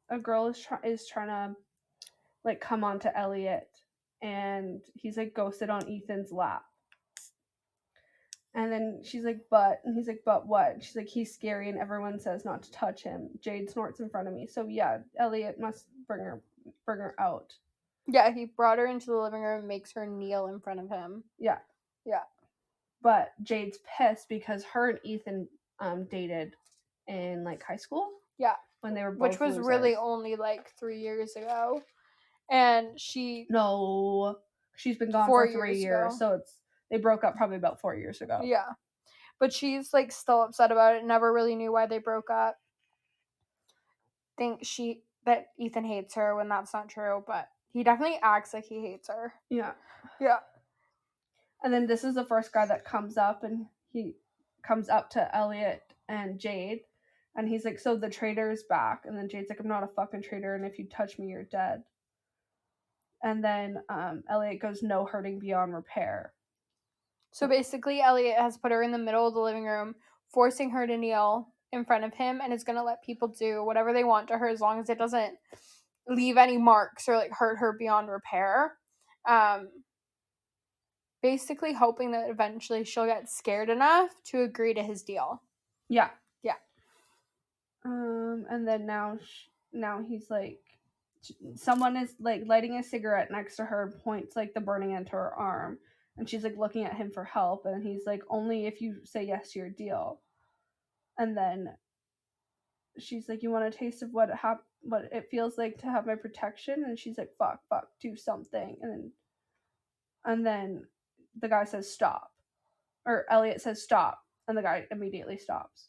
a girl is trying to like come on to Elliot and he's like ghosted on Ethan's lap. And then she's like, and he's like, but what? She's like, he's scary and everyone says not to touch him. Jade snorts in front of me. So yeah, Elliot must bring her out. Yeah, he brought her into the living room and makes her kneel in front of him. Yeah. Yeah. But Jade's pissed because her and Ethan dated in like high school. Yeah. When they were both which was losers. really only like 3 years ago. And she's been gone for 3 years. So they broke up probably about 4 years ago. Yeah. But she's like still upset about it. Never really knew why they broke up. Think that Ethan hates her when that's not true, but he definitely acts like he hates her. Yeah. Yeah. And then this is the first guy that comes up and he comes up to Elliot and Jade and he's like, so the traitor's back. And then Jade's like, I'm not a fucking traitor and if you touch me, you're dead. And then Elliot goes, no hurting beyond repair. So basically, Elliot has put her in the middle of the living room, forcing her to kneel in front of him, and is going to let people do whatever they want to her as long as it doesn't leave any marks or like hurt her beyond repair. Basically hoping that eventually she'll get scared enough to agree to his deal. Yeah. Yeah. And then now he's like, someone is like lighting a cigarette next to her and points like the burning end to her arm. And she's like looking at him for help. And he's like, only if you say yes to your deal. And then she's like, you want a taste of what it feels like to have my protection? And she's like, fuck, do something. And then the guy says stop. Or Elliot says stop. And the guy immediately stops.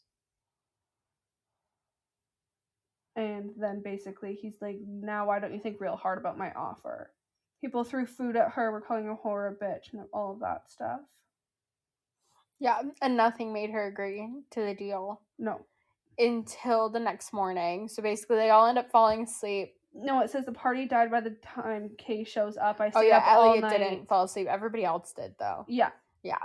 And then basically he's like, now why don't you think real hard about my offer? People threw food at her, were calling her a whore, a bitch, and all of that stuff. Yeah, and nothing made her agree to the deal. No. Until the next morning. So basically they all end up falling asleep. No, it says the party died by the time Kay shows up. I stayed up all Elliot night. Didn't fall asleep. Everybody else did, though. Yeah. Yeah.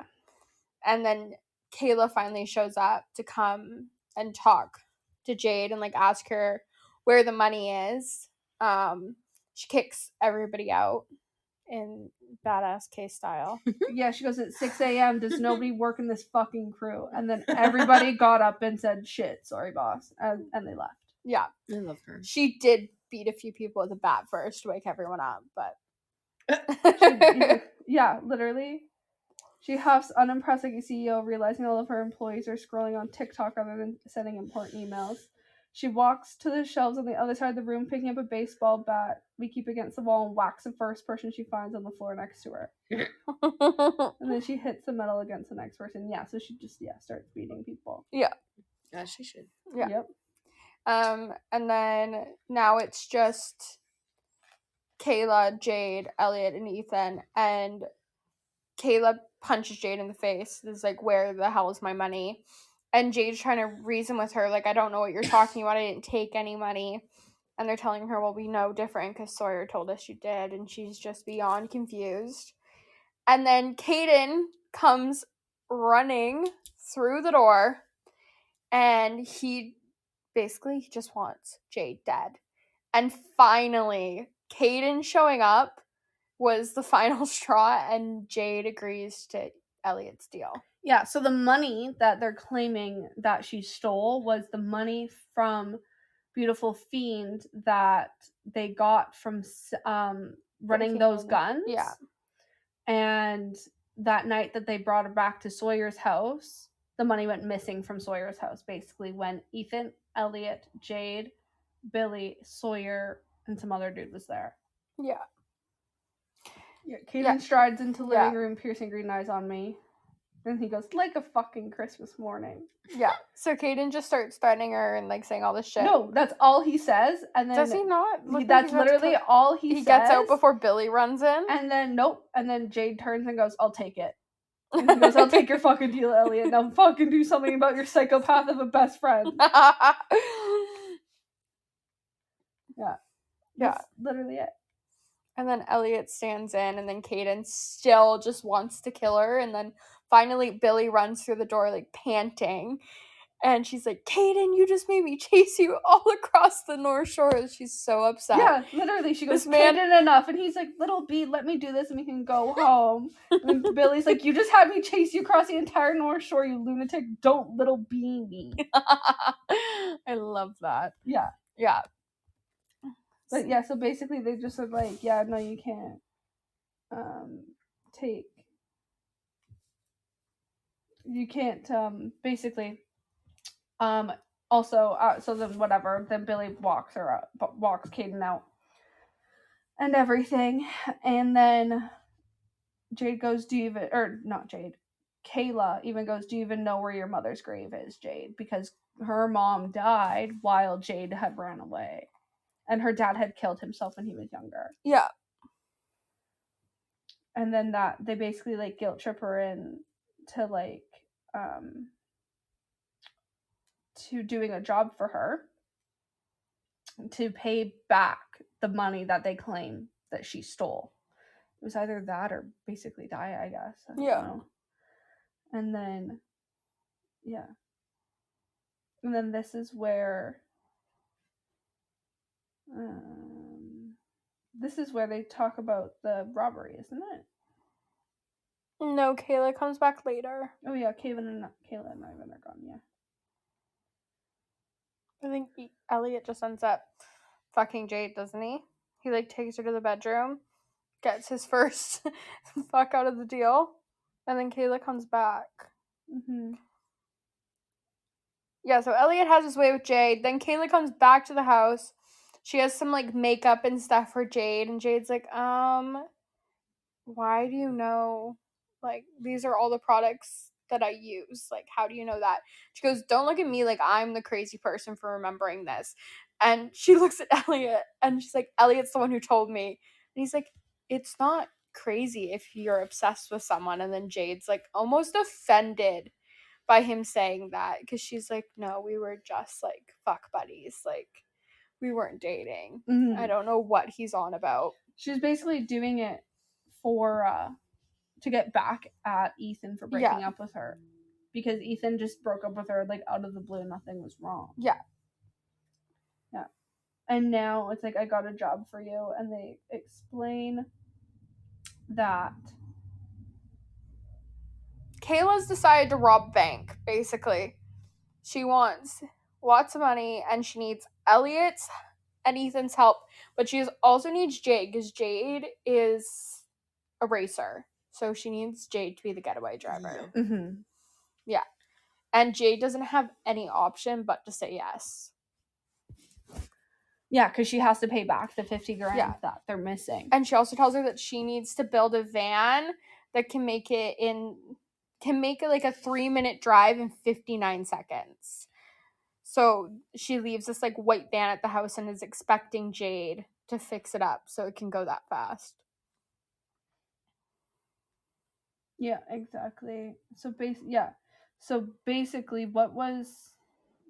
And then Kayla finally shows up to come and talk to Jade and like ask her where the money is. She kicks everybody out in badass K style. Yeah, she goes at 6 a.m. Does nobody work in this fucking crew? And then everybody got up and said, shit, sorry, boss. And they left. Yeah. I love her. She did beat a few people with a bat first to wake everyone up, but... yeah, literally. She huffs, unimpressed like a CEO, realizing all of her employees are scrolling on TikTok rather than sending important emails. She walks to the shelves on the other side of the room, picking up a baseball bat we keep against the wall and whacks the first person she finds on the floor next to her. And then she hits the metal against the next person. Yeah, so she just, starts beating people. Yeah. Yeah, she should. Yeah. Yep. And then now it's just Kayla, Jade, Elliot, and Ethan, and Kayla punches Jade in the face. It's like, where the hell is my money? And Jade's trying to reason with her, like, I don't know what you're talking about. I didn't take any money. And they're telling her, well, we know different because Sawyer told us you did. And she's just beyond confused. And then Kitten comes running through the door. And he basically just wants Jade dead. And finally, Kitten showing up was the final straw, and Jade agrees to Elliot's deal. Yeah, so the money that they're claiming that she stole was the money from Beautiful Fiend that they got from running those guns. Yeah. And that night that they brought her back to Sawyer's house, the money went missing from Sawyer's house, basically, when Ethan, Elliot, Jade, Billy, Sawyer, and some other dude was there. Yeah. Yeah, Kaden strides into the living room, piercing green eyes on me. And he goes, like a fucking Christmas morning. Yeah. So Kaden just starts threatening her and like saying all this shit. No, that's all he says. And then does he not? That's literally all he says. He gets out before Billy runs in. And then nope. And then Jade turns and goes, I'll take it. And he goes, I'll take your fucking deal, Elliot. Now fucking do something about your psychopath of a best friend. Yeah. That's literally it. And then Elliot stands in, and then Kitten still just wants to kill her. And then finally Billy runs through the door, like, panting. And she's like, Kitten, you just made me chase you all across the North Shore. She's so upset. Yeah, literally. She goes, Kitten, enough. And he's like, little B, let me do this and we can go home. And then Billy's like, you just had me chase you across the entire North Shore, you lunatic. Don't little B me. I love that. Yeah. Yeah. But yeah, so basically they just said, like, yeah, no, you can't take... You can't, basically... Also, so then whatever, then Billy walks Kitten out and everything, and then Jade goes, Kayla even goes, do you even know where your mother's grave is, Jade? Because her mom died while Jade had ran away, and her dad had killed himself when he was younger. Yeah. And then that, they basically, like, guilt trip her in to, like, to doing a job for her to pay back the money that they claim that she stole. It was either that or basically die, I guess. I don't know. And then, yeah. And then this is where, they talk about the robbery, isn't it? No, Kayla comes back later. Oh yeah, Kayla and Ivan are gone, yeah. I think Elliot just ends up fucking Jade, doesn't he? He, like, takes her to the bedroom, gets his first fuck out of the deal, and then Kayla comes back. Mm-hmm. Yeah, so Elliot has his way with Jade. Then Kayla comes back to the house. She has some, like, makeup and stuff for Jade, and Jade's like, why do you know, like, these are all the products that I use? Like, how do you know that? She goes, don't look at me like I'm the crazy person for remembering this. And she looks at Elliot, and she's like, Elliot's the one who told me. And he's like, it's not crazy if you're obsessed with someone. And then Jade's, like, almost offended by him saying that, because she's like, no, we were just, like, fuck buddies. Like, we weren't dating. Mm-hmm. I don't know what he's on about. She's basically doing it for to get back at Ethan for breaking up with her, because Ethan just broke up with her, like, out of the blue. Nothing was wrong. Yeah. And now it's like, I got a job for you, and they explain that Kayla's decided to rob a bank, basically. She wants lots of money, and she needs Elliot's and Ethan's help, but she also needs Jade, because Jade is a racer. So she needs Jade to be the getaway driver. Mm-hmm. Yeah. And Jade doesn't have any option but to say yes. Yeah, because she has to pay back the $50,000 that they're missing. And she also tells her that she needs to build a van that can make it like a 3-minute drive in 59 seconds. So she leaves this, like, white van at the house and is expecting Jade to fix it up so it can go that fast. Yeah, exactly. So basically, what was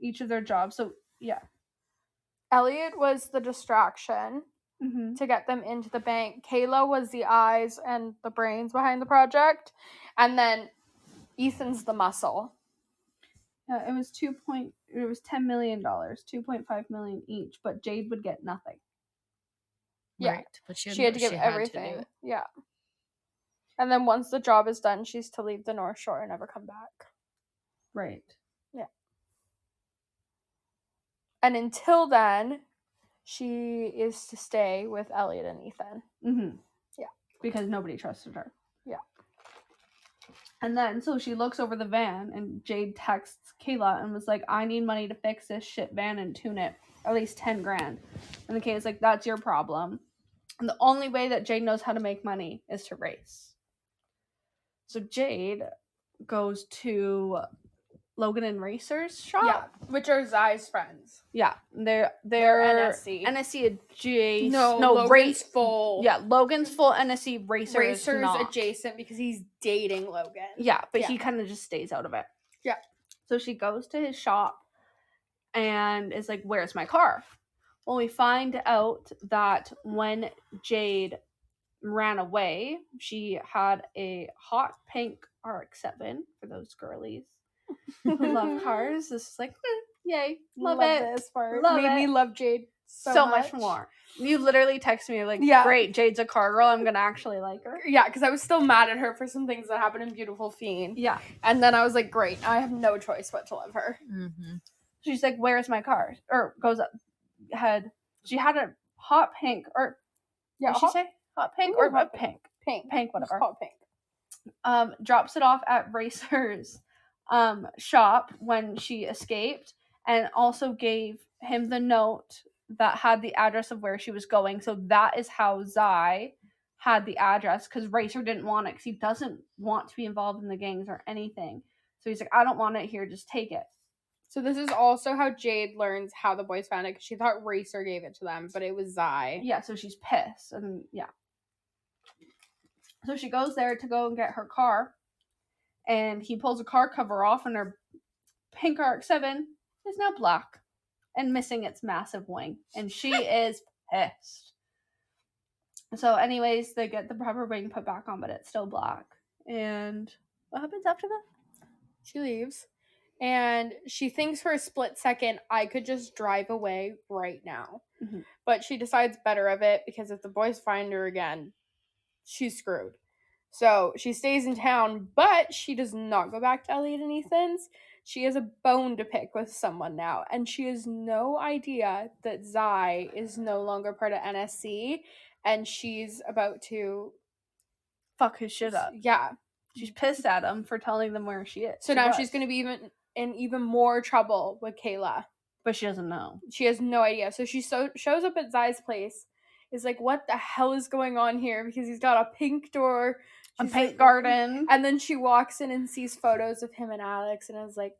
each of their jobs? So yeah, Elliot was the distraction to get them into the bank. Kayla was the eyes and the brains behind the project, and then Ethan's the muscle. Yeah, it was $10 million, $2.5 million each, but Jade would get nothing. Yeah, right, but she had to give everything. Yeah, and then once the job is done, she's to leave the North Shore and never come back. Right. Yeah. And until then, she is to stay with Elliot and Ethan. Mm-hmm. Yeah. Because nobody trusted her. Yeah. And then, so she looks over the van, and Jade texts Kayla and was like, I need money to fix this shit van and tune it. At least $10,000. And then Kayla's like, that's your problem. And the only way that Jade knows how to make money is to race. So Jade goes to Logan and Racer's shop. Yeah, which are Zai's friends. Yeah, they're NSC. NSC adjacent. No, Logan's full. Yeah, Logan's full NSC. Racer's not. adjacent because he's dating Logan. Yeah, but he kind of just stays out of it. Yeah. So she goes to his shop and is like, "Where's my car?" Well, we find out that when Jade ran away, she had a hot pink RX-7 for those girlies who love cars. This is like, yay, love it. This part. Love Made it. me love Jade So much more. You literally text me like, great, Jade's a car girl. I'm gonna actually like her. Yeah, because I was still mad at her for some things that happened in Beautiful Fiend. Yeah. And then I was like, great, I have no choice but to love her. Mm-hmm. She's like, where's my car? Or goes up ahead. She had a hot pink, or did she say hot pink or hot pink? Pink, whatever. Hot pink. Drops it off at Racer's shop when she escaped, and also gave him the note that had the address of where she was going. So that is how Zai had the address, because Racer didn't want it, because he doesn't want to be involved in the gangs or anything. So he's like, I don't want it here, just take it. So this is also how Jade learns how the boys found it, because she thought Racer gave it to them, but it was Zai. Yeah, so she's pissed, and yeah. So she goes there to go and get her car, and he pulls a car cover off, and her pink RX-7 is now black and missing its massive wing, and she is pissed. So anyways, they get the rubber wing put back on, but it's still black. And what happens after that? She leaves, and she thinks for a split second, I could just drive away right now. Mm-hmm. But she decides better of it, because if the boys find her again, she's screwed. So she stays in town, but she does not go back to Elliot and Ethan's. She has a bone to pick with someone now, and she has no idea that Zai is no longer part of NSC, and she's about to fuck his shit up. Yeah. She's pissed at him for telling them where she is. So now she's going to be even more trouble with Kayla. But she doesn't know. She has no idea. So she shows up at Zai's place. Is like, what the hell is going on here? Because he's got a pink door. A pink garden. And then she walks in and sees photos of him and Alex, and is like,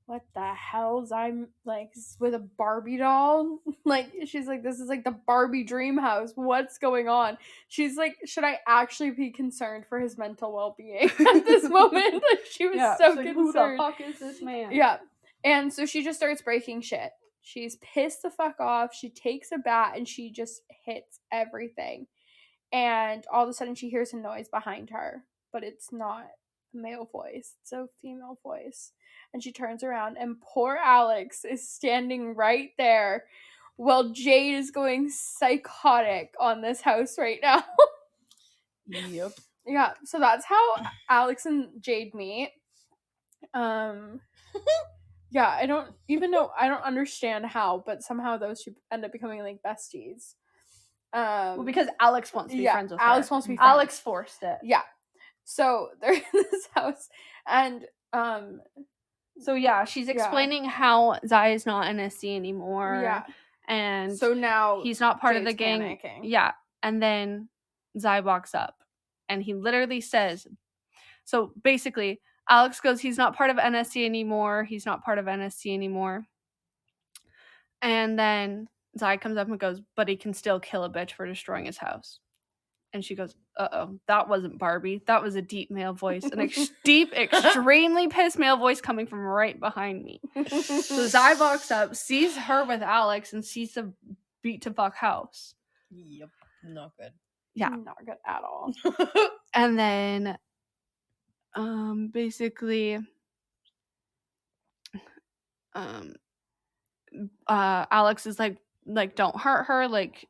what the hell's I'm like with a Barbie doll? Like, she's like, this is like the Barbie dream house. What's going on? She's like, should I actually be concerned for his mental well-being at this moment? Like, she was so concerned. Who the fuck is this man? Yeah. And so she just starts breaking shit. She's pissed the fuck off. She takes a bat and she just hits everything. And all of a sudden she hears a noise behind her, but it's not a male voice. It's a female voice. And she turns around and poor Alex is standing right there while Jade is going psychotic on this house right now. Yep. Yeah, so that's how Alex and Jade meet. Yeah, I don't understand how, but somehow those two end up becoming like besties. Well, because Alex wants to be friends with her. Alex wants to be friends. Alex forced it. Yeah. So they're in this house, and so yeah, she's explaining how Zai is not NSC anymore. Yeah. And so now he's not part of the Jade's gang. panicking. Yeah. And then Zai walks up and he literally says, so basically Alex goes, he's not part of NSC anymore. He's not part of NSC anymore. And then Zai comes up and goes, but he can still kill a bitch for destroying his house. And she goes, uh-oh, that wasn't Barbie. That was a deep male voice. An deep, extremely pissed male voice coming from right behind me. So Zai walks up, sees her with Alex, and sees the beat to fuck house. Yep. Not good. Yeah. Not good at all. And then, basically, Alex is like, don't hurt her. Like,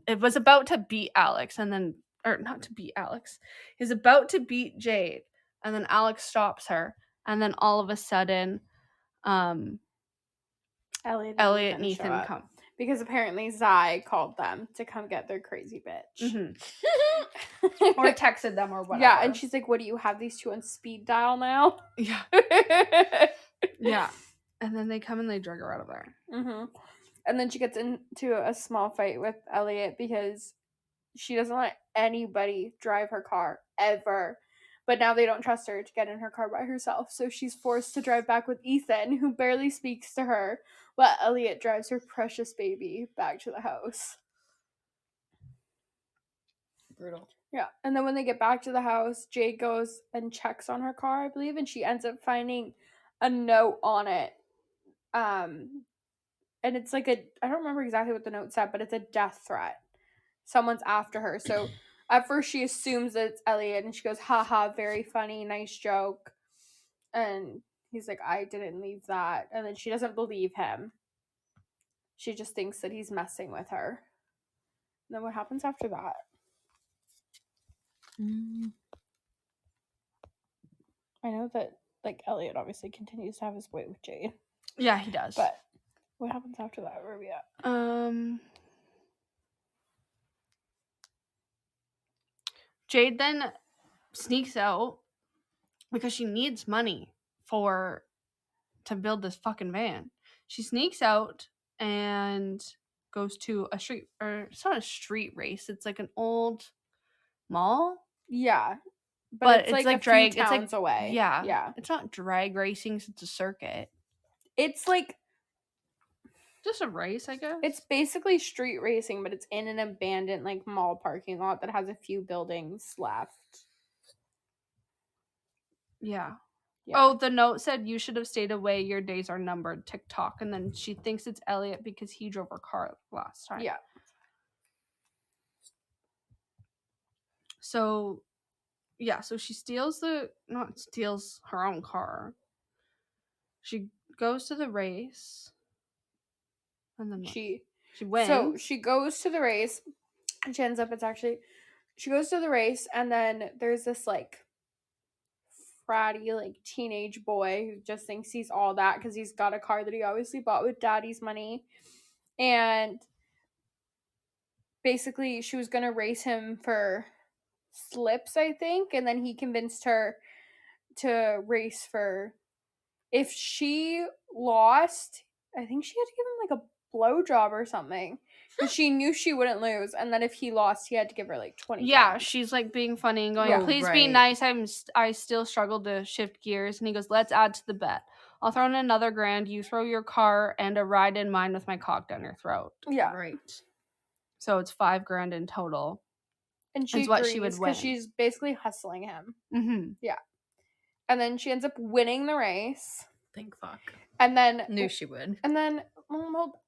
it was about to beat Alex, and then, or not to beat Alex. He's about to beat Jade, and then Alex stops her, and then all of a sudden, Elliot and Ethan come. Because apparently Zai called them to come get their crazy bitch. Mm-hmm. Or texted them or whatever. Yeah, and she's like, what do you have these two on speed dial now? Yeah. Yeah. And then they come and they drag her out of there. Mm-hmm. And then she gets into a small fight with Elliot because she doesn't let anybody drive her car, ever. But now they don't trust her to get in her car by herself, so she's forced to drive back with Ethan, who barely speaks to her, while Elliot drives her precious baby back to the house. Brutal. Yeah, and then when they get back to the house, Jade goes and checks on her car, I believe, and she ends up finding a note on it. And it's like I don't remember exactly what the note said, but it's a death threat. Someone's after her. So at first she assumes that it's Elliot, and she goes, haha, very funny, nice joke. And he's like, I didn't leave that. And then she doesn't believe him. She just thinks that he's messing with her. And then what happens after that? I know that, like, Elliot obviously continues to have his way with Jade. Yeah, he does. But what happens after that? Where are we at? Jade then sneaks out because she needs money to build this fucking van. She sneaks out and goes to a street, or it's not a street race. It's like an old mall. Yeah. But it's like a drag. few towns it's like, away. Yeah. Yeah. It's not drag racing, it's a circuit. It's like just a race, I guess. It's basically street racing, but it's in an abandoned like mall parking lot that has a few buildings left. Yeah. Yeah. Oh, the note said you should have stayed away. Your days are numbered. TikTok. And then she thinks it's Elliot because he drove her car last time. Yeah. So, yeah. So she steals her own car. She goes to the race. And then she wins. So she goes to the race. And she ends up, she goes to the race, and then there's this like fratty like teenage boy who just thinks he's all that because he's got a car that he obviously bought with daddy's money. And basically she was going to race him for slips, I think, and then he convinced her to race for, if she lost, I think she had to give him like a blowjob or something because she knew she wouldn't lose, and then if he lost he had to give her like 20. Yeah, she's like being funny and going, please be nice, I still struggle to shift gears. And he goes, let's add to the bet. I'll throw in another $1,000. You throw your car and a ride in mine with my cock down your throat. Yeah, right. So it's $5,000 in total. And she agrees because she's basically hustling him. Mm-hmm. Yeah. And then she ends up winning the race. Thank fuck. And then knew she would. And then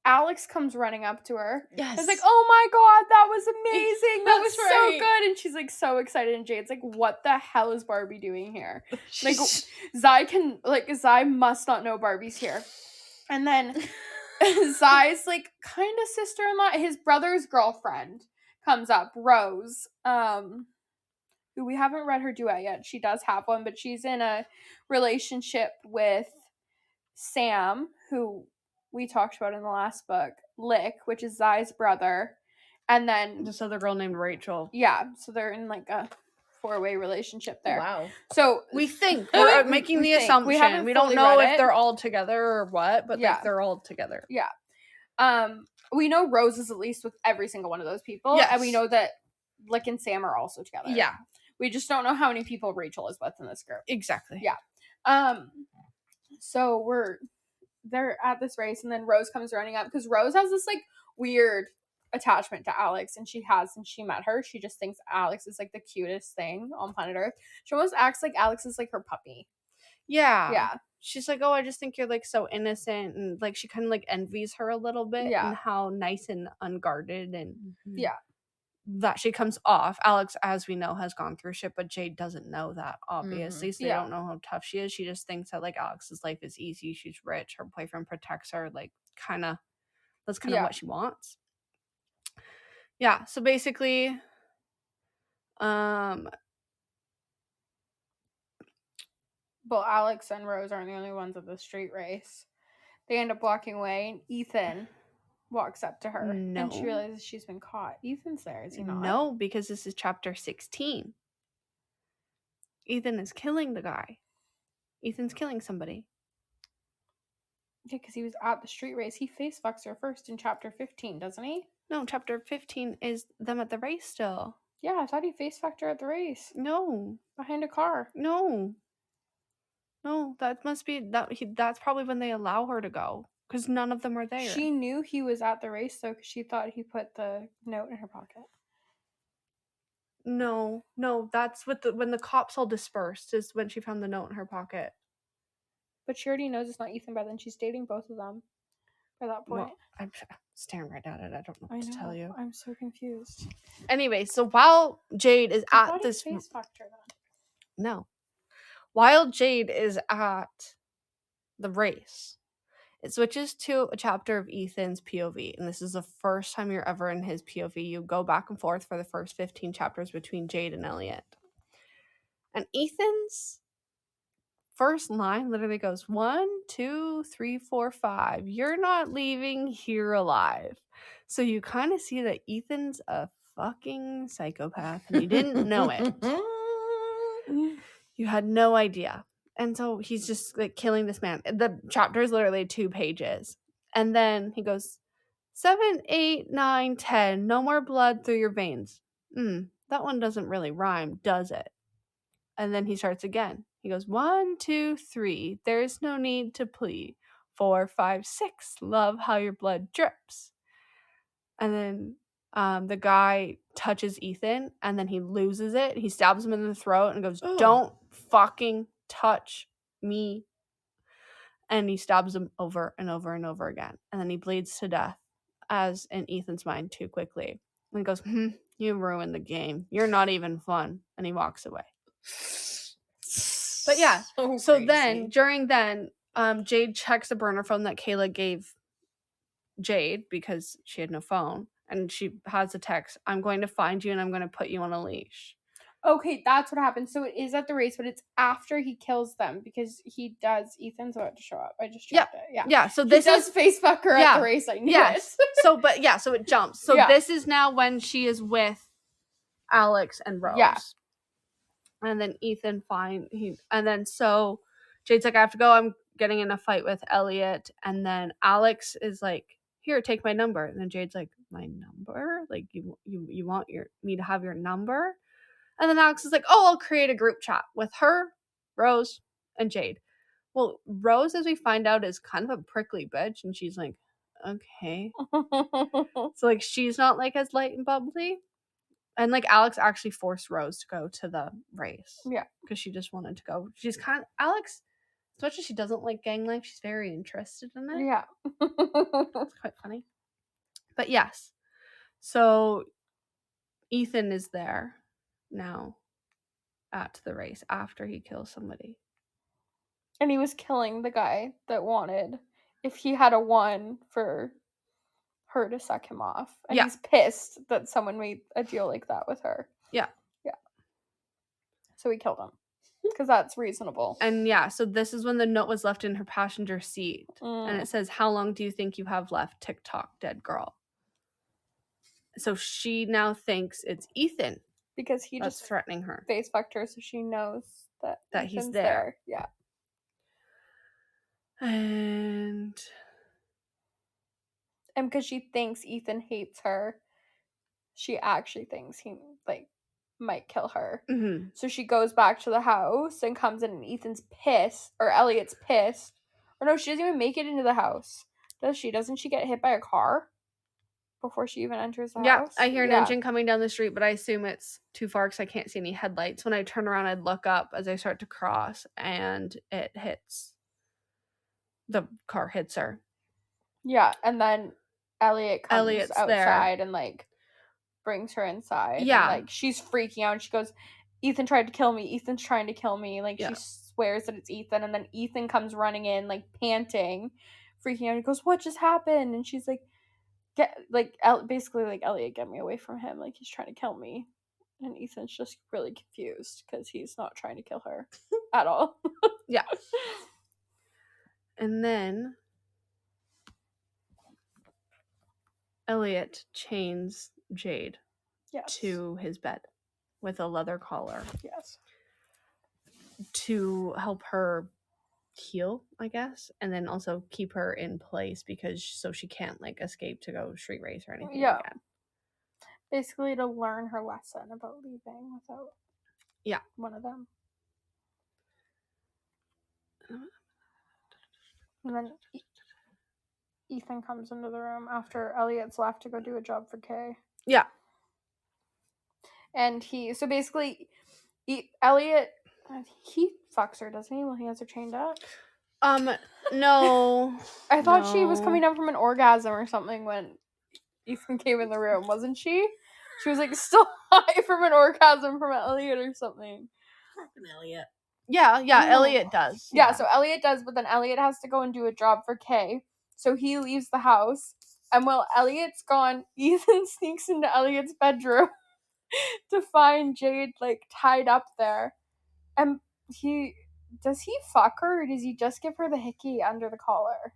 Alex comes running up to her. Yes. It's like, oh my god, that was amazing. That was so good. And she's like so excited. And Jade's like, what the hell is Barbie doing here? Like Zai must not know Barbie's here. And then Zai's like kind of sister-in-law, his brother's girlfriend comes up, Rose. Who we haven't read her duet yet. She does have one, but she's in a relationship with Sam, who we talked about in the last book, Lick, which is Zai's brother, and then this other girl named Rachel. Yeah, so they're in like a 4-way relationship there. Wow. So we think we're making the assumption. We don't know if they're all together or what, but like they're all together. Yeah. We know Rose is at least with every single one of those people, and we know that Lick and Sam are also together. Yeah. We just don't know how many people Rachel is with in this group. Exactly. Yeah. So they're at this race, and then Rose comes running up because Rose has this like weird attachment to Alex, and she has since she met her. She just thinks Alex is like the cutest thing on planet Earth. She almost acts like Alex is like her puppy. Yeah. Yeah. She's like, oh, I just think you're like so innocent, and like she kind of like envies her a little bit. Yeah. And how nice and unguarded and yeah. that she comes off. Alex, as we know, has gone through shit, but Jade doesn't know that, obviously. So they don't know how tough she is. She just thinks that like Alex's life is easy. She's rich. Her boyfriend protects her. Like that's kind of what she wants. Yeah. So basically, Well, Alex and Rose aren't the only ones at the street race. They end up walking away, and Ethan walks up to her. No. And she realizes she's been caught. Ethan's there, is he not? No, because this is chapter 16. Ethan is killing the guy. Ethan's killing somebody. Yeah, because he was at the street race. He face fucks her first in chapter 15, doesn't he? No, chapter 15 is them at the race still. Yeah, I thought he face fucked her at the race. No. Behind a car. No. No, that must be that's probably when they allow her to go, because none of them are there. She knew he was at the race, though, because she thought he put the note in her pocket. No, that's when the cops all dispersed is when she found the note in her pocket. But she already knows it's not Ethan by then. She's dating both of them by that point. Well, I'm staring right at it. I don't know I what know. to tell you. I'm so confused. Anyway, so while Jade is I at thought this he face fucked her then. No. While Jade is at the race, it switches to a chapter of Ethan's POV, and this is the first time you're ever in his POV. You go back and forth for the first 15 chapters between Jade and Elliot. And Ethan's first line literally goes 1, 2, 3, 4, 5. You're not leaving here alive. So you kind of see that Ethan's a fucking psychopath, and you didn't know it. You had no idea. And so he's just like killing this man. The chapter is literally 2 pages. And then he goes, 7, 8, 9, 10. No more blood through your veins. That one doesn't really rhyme, does it? And then he starts again. He goes, 1, 2, 3. There's no need to plead. 4, 5, 6. Love how your blood drips. And then the guy touches Ethan, and then he loses it. He stabs him in the throat and goes, don't fucking touch me. And he stabs him over and over and over again. And then he bleeds to death, as in Ethan's mind, too quickly. And he goes, you ruined the game. You're not even fun. And he walks away. But yeah, so then, during then, Jade checks the burner phone that Kayla gave Jade because she had no phone. And she has a text, I'm going to find you and I'm going to put you on a leash. Okay, that's what happened. So it is at the race, but it's after he kills them because Ethan's about to show up. I just checked it. Yeah. Yeah, so this is face fuck her at the race. I knew it. So it jumps. So this is now when she is with Alex and Rose. Yeah. And then Ethan so Jade's like, I have to go. I'm getting in a fight with Elliot. And then Alex is like, here, take my number. And then Jade's like, my number? Like, you want me to have your number? And then Alex is like, oh, I'll create a group chat with her, Rose, and Jade. Well, Rose, as we find out, is kind of a prickly bitch. And she's like, okay. So, like, she's not, like, as light and bubbly. And, like, Alex actually forced Rose to go to the race. Yeah. Because she just wanted to go. She's kind of, Alex, as much as she doesn't like gang life, she's very interested in it. Yeah. It's quite funny. But, yes. So, Ethan is there now at the race after he kills somebody. And he was killing the guy that wanted, if he had a 1 for her to suck him off. And he's pissed that someone made a deal like that with her. Yeah. Yeah. So he killed him. Because that's reasonable. And so this is when the note was left in her passenger seat. And it says, how long do you think you have left? TikTok, dead girl. So she now thinks it's Ethan. Because he just threatening her. Face fucked her, so she knows that he's there. Yeah. And because she thinks Ethan hates her, she actually thinks he might kill her. Mm-hmm. So she goes back to the house and comes in, and Ethan's pissed, or Elliot's pissed. Or no, she doesn't even make it into the house, does she? Doesn't she get hit by a car before she even enters the house? I hear an engine coming down the street, but I assume it's too far because I can't see any headlights. When I turn around, I'd look up as I start to cross, and the car hits her. Yeah, and then Elliot's outside there. And brings her inside. Yeah. And, she's freaking out. And she goes, Ethan tried to kill me. Ethan's trying to kill me. She swears that it's Ethan. And then Ethan comes running in, panting, freaking out. He goes, what just happened? And she's like, Elliot, get me away from him. He's trying to kill me. And Ethan's just really confused because he's not trying to kill her at all. Yeah. And then Elliot chains Jade to his bed with a leather collar. Yes. To help her heal, I guess, and then also keep her in place so she can't escape to go street race or anything again. Basically to learn her lesson about leaving without one of them. And then Ethan comes into the room after Elliot's left to go do a job for Kay. Yeah. And so basically, Elliot, he fucks her, doesn't he, while he has her chained up? No. I thought she was coming down from an orgasm or something when Ethan came in the room, wasn't she? She was like still high from an orgasm from Elliot or something. Fucking Elliot. Yeah, No. Elliot does. Yeah, so Elliot does, but then Elliot has to go and do a job for Kay. So he leaves the house. And while Elliot's gone, Ethan sneaks into Elliot's bedroom to find Jade, like, tied up there. And does he fuck her, or does he just give her the hickey under the collar?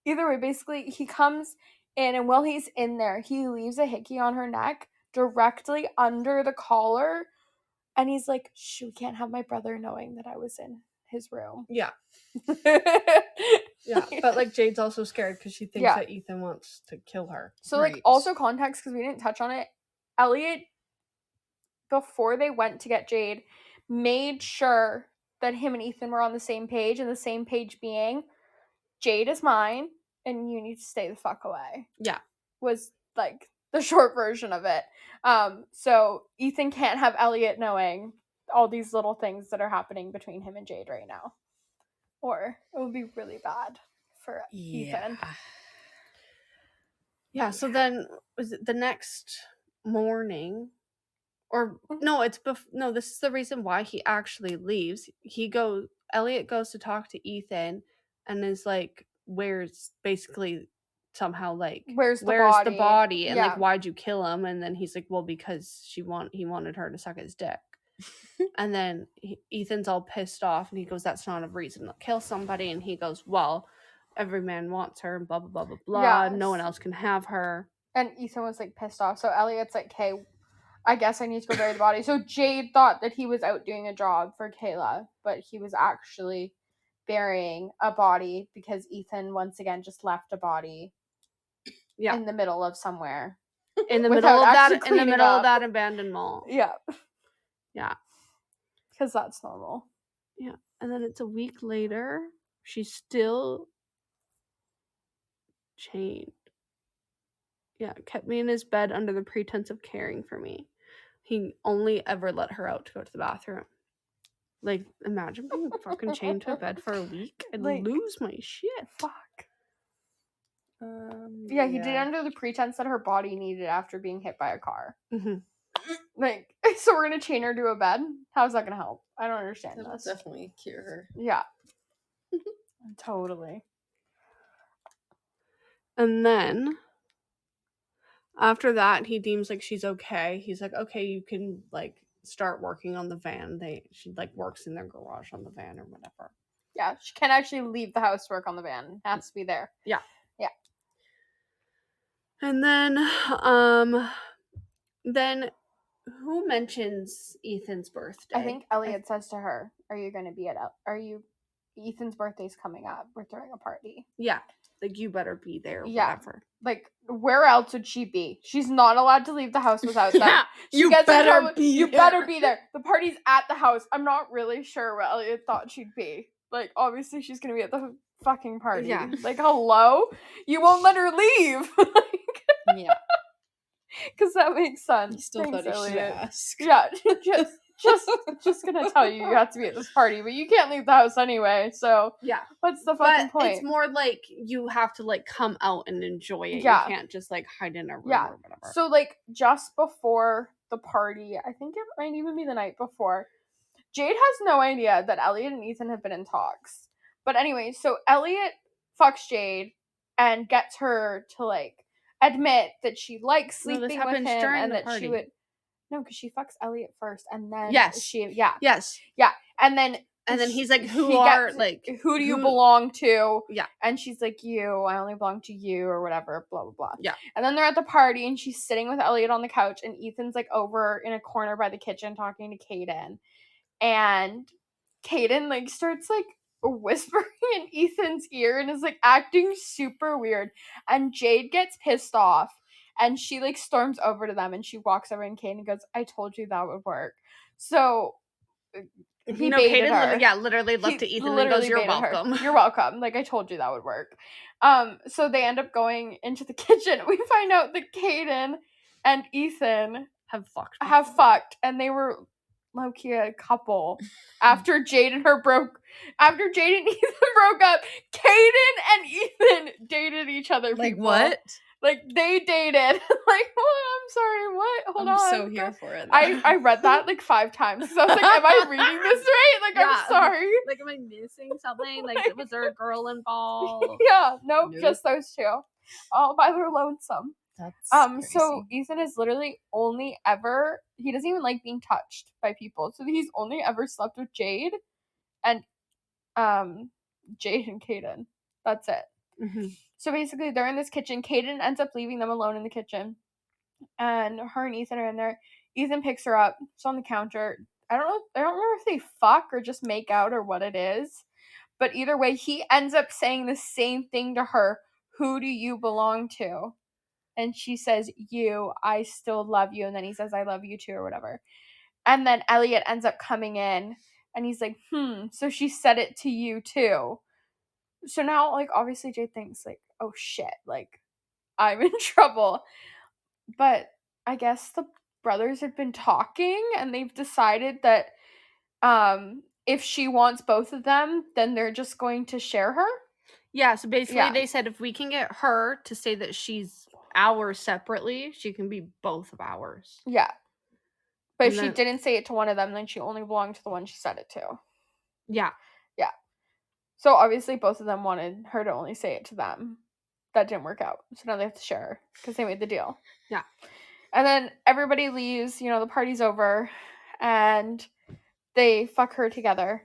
Either way, basically, he comes in, and while he's in there, he leaves a hickey on her neck directly under the collar. And he's like, shh, we can't have my brother knowing that I was in his room. Yeah. Yeah, but, like, Jade's also scared because she thinks that Ethan wants to kill her. So, like, also context, because we didn't touch on it, Elliot, before they went to get Jade, made sure that him and Ethan were on the same page, and the same page being, Jade is mine, and you need to stay the fuck away. Yeah. Was, like, the short version of it. So Ethan can't have Elliot knowing all these little things that are happening between him and Jade right now. Or it would be really bad for Ethan. Yeah, so then was it the next morning? Or no, this is the reason why he actually leaves. Elliot goes to talk to Ethan and is like, where's somehow like where's the body and like why'd you kill him? And then he's like, well, because he wanted her to suck his dick. And then Ethan's all pissed off and he goes, that's not a reason to kill somebody. And he goes, well, every man wants her and blah blah blah blah blah. No one else can have her. And Ethan was like pissed off. So Elliot's like, hey, I guess I need to go bury the body. So Jade thought that he was out doing a job for Kayla, but he was actually burying a body because Ethan once again just left a body in the middle of somewhere. In the middle of that abandoned mall. Yeah. Yeah. Because that's normal. Yeah. And then it's a week later. She's still chained. Yeah. Kept me in his bed under the pretense of caring for me. He only ever let her out to go to the bathroom. Like, imagine being fucking chained to a bed for a week. I'd lose my shit. Fuck. Yeah, he did it under the pretense that her body needed after being hit by a car. Mm-hmm. Like, so we're gonna chain her to a bed? How's that gonna help? I don't understand That'll this. definitely cure her. Yeah. Totally. And then, after that, he deems like she's okay. He's like, okay, you can like start working on the van. She like works in their garage on the van or whatever. Yeah, she can't actually leave the house to work on the van. It has to be there. Yeah. Yeah. And then who mentions Ethan's birthday? I think Elliot says to her, Ethan's birthday's coming up. We're throwing a party. Yeah. Like, you better be there. Whatever. Like, where else would she be? She's not allowed to leave the house without them. Yeah, you better be there. The party's at the house. I'm not really sure what Elliot thought she'd be. Like, obviously she's gonna be at the fucking party. Yeah. Like, hello? You won't let her leave. Yeah. Because that makes sense. You still thought he should ask. Yeah, just gonna tell you have to be at this party, but you can't leave the house anyway, so yeah. What's the fucking point? It's more like you have to like come out and enjoy it. Yeah. You can't just like hide in a room or whatever. So like just before the party, I think it might even be the night before, Jade has no idea that Elliot and Ethan have been in talks. But anyway, so Elliot fucks Jade and gets her to like admit that she likes sleeping with him and that she would. No, because she fucks Elliot first, and then Yes, and then he's like, who do you belong to? Yeah, and she's like, you. I only belong to you, or whatever. Blah blah blah. Yeah, and then they're at the party, and she's sitting with Elliot on the couch, and Ethan's like over in a corner by the kitchen talking to Kitten, and Kitten like starts like whispering in Ethan's ear and is like acting super weird. And Jade gets pissed off and she like storms over to them and she walks over and Kaden goes, I told you that would work. So he baited her. Literally looked He at Ethan and goes, you're baited her. welcome. You're welcome. Like, I told you that would work. So they end up going into the kitchen. We find out that Kaden and Ethan Have fucked. and they were low-key a couple. After Jade and Ethan broke up, Kaden and Ethan dated each other. Like, people. what? Like, they dated. Like, oh, I'm sorry, what? Hold on. I'm so here for it. I read that like 5 times. So I was like, am I reading this right? Like, Yeah. I'm sorry. Like, am I missing something? Like, was there a girl involved? Yeah, nope, Nope. just those two. All by their lonesome. That's So Ethan is literally only ever, he doesn't even like being touched by people. So he's only ever slept with Jade and Kaden. That's it. Mm-hmm. So basically they're in this kitchen. Kaden ends up leaving them alone in the kitchen. And her and Ethan are in there. Ethan picks her up. It's on the counter. I don't remember if they fuck or just make out or what it is. But either way, he ends up saying the same thing to her. Who do you belong to? And she says, you, I still love you. And then he says, I love you too, or whatever. And then Elliot ends up coming in and he's like, so she said it to you too. So now, like, obviously Jade thinks, like, oh shit, like, I'm in trouble. But I guess the brothers have been talking and they've decided that if she wants both of them, then they're just going to share her. Yeah, so basically they said if we can get her to say that she's ours separately, she can be both of ours. Yeah. But And if she then- didn't say it to one of them, then she only belonged to the one she said it to. Yeah. Yeah. So obviously both of them wanted her to only say it to them. That didn't work out. So now they have to share her because they made the deal. Yeah. And then everybody leaves, the party's over and they fuck her together.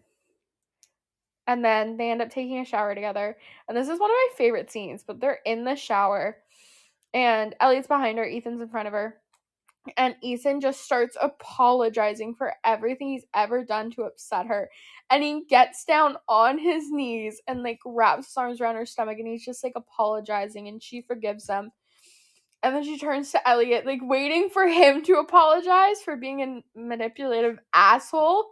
And then they end up taking a shower together. And this is one of my favorite scenes, but they're in the shower. And Elliot's behind her, Ethan's in front of her. And Ethan just starts apologizing for everything he's ever done to upset her. And he gets down on his knees and, like, wraps his arms around her stomach. And he's just, like, apologizing. And she forgives him. And then she turns to Elliot, like, waiting for him to apologize for being a manipulative asshole.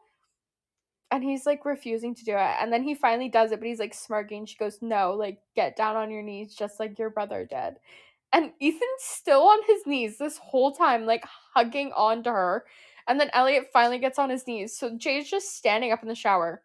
And he's, like, refusing to do it. And then he finally does it, but he's, like, smirking. She goes, no, like, get down on your knees just like your brother did. And Ethan's still on his knees this whole time, like, hugging on to her. And then Elliot finally gets on his knees. So Jade's just standing up in the shower.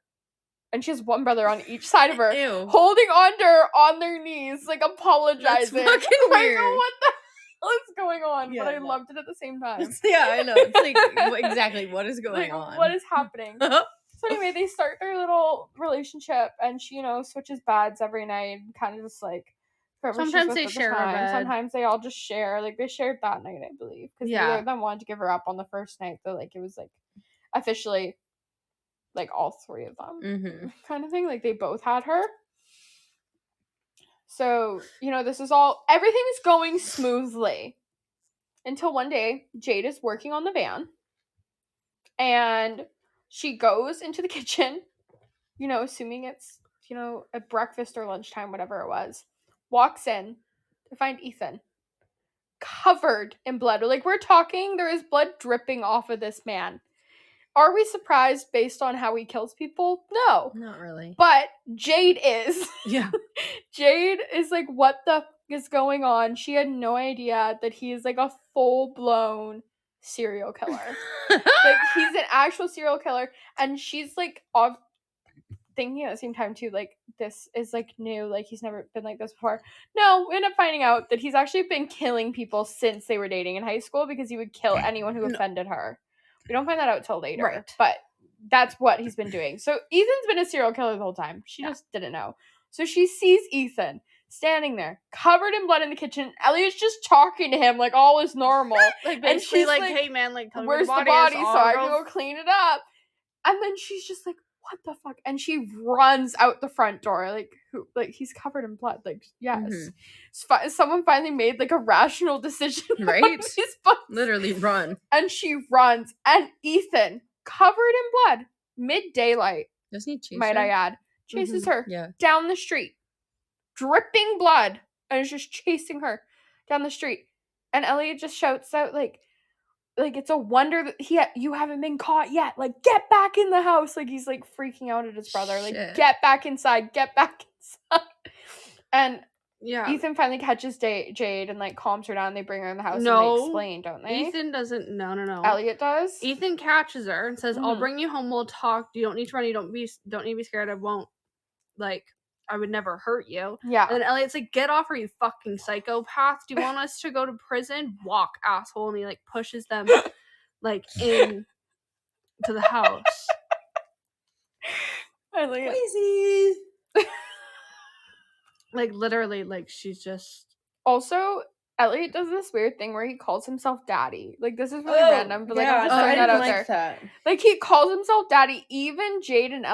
And she has one brother on each side of her. Ew. Holding on to her on their knees, like, apologizing. That's fucking weird. Like, what the hell is going on? Yeah, but I no. loved it at the same time. Yeah, I know. It's like, exactly, what is going Like, on? what is happening? So anyway, they start their little relationship, and she, switches beds every night, kind of just, like, whoever she's Sometimes with they at the share a time. bed. Sometimes they all just share. Like, they shared that night, I believe, because Yeah. neither of them wanted to give her up on the first night, but, like, it was, like, officially, like, all three of them Mm-hmm. kind of thing. Like, they both had her. So, this is all, everything's going smoothly. Until one day, Jade is working on the van, and she goes into the kitchen, assuming it's, at breakfast or lunchtime, whatever it was, walks in to find Ethan covered in blood. Like, we're talking, there is blood dripping off of this man. Are we surprised based on how he kills people? No. Not really. But Jade is. Yeah. Jade is like, what the f- is going on? She had no idea that he is like a full-blown serial killer. Like, he's an actual serial killer. And she's like, thinking at the same time too, like, this is like new, like, he's never been like this before. No, we end up finding out that he's actually been killing people since they were dating in high school because he would kill anyone who offended her. We don't find that out till later. Right. But that's what he's been doing. So Ethan's been a serial killer the whole time. She just didn't know. So she sees Ethan standing there, covered in blood in the kitchen. Elliot's just talking to him like all is normal. Like, And basically, she's like, like, hey, man, like, tell me where's the where body is. so I'll I can go clean it up? And then she's just like, what the fuck? And she runs out the front door. Like, he's covered in blood. Like, yes. Someone finally made, like, a rational decision. Right? His butt. Literally run. And she runs. And Ethan, covered in blood, mid-daylight, Doesn't he chase might her? I add, chases her Yeah. down the street, dripping blood, and is just chasing her down the street. And Elliot just shouts out, like it's a wonder that you haven't been caught yet. Like, get back in the house. Like, he's, like, freaking out at his brother. Like, Shit. get back inside. Get back inside. And Yeah. Ethan finally catches Jade and, like, calms her down. They bring her in the house and No. they explain, don't they? Ethan doesn't. No. Elliot does? Ethan catches her and says, I'll Mhm. bring you home. We'll talk. You don't need to run. You don't need to be scared. I won't, like, I would never hurt you. Yeah. And then Elliot's like, get off her, you fucking psychopath. Do you want us to go to prison? Walk, asshole. And he, like, pushes them, like, in to the house. Elliot. Crazy. Like, literally, like, she's just... Also, Elliot does this weird thing where he calls himself daddy. Like, this is really Oh, random, but, like, yeah, I'm just I throwing that didn't out like there. that. Like, he calls himself daddy. Even Jade and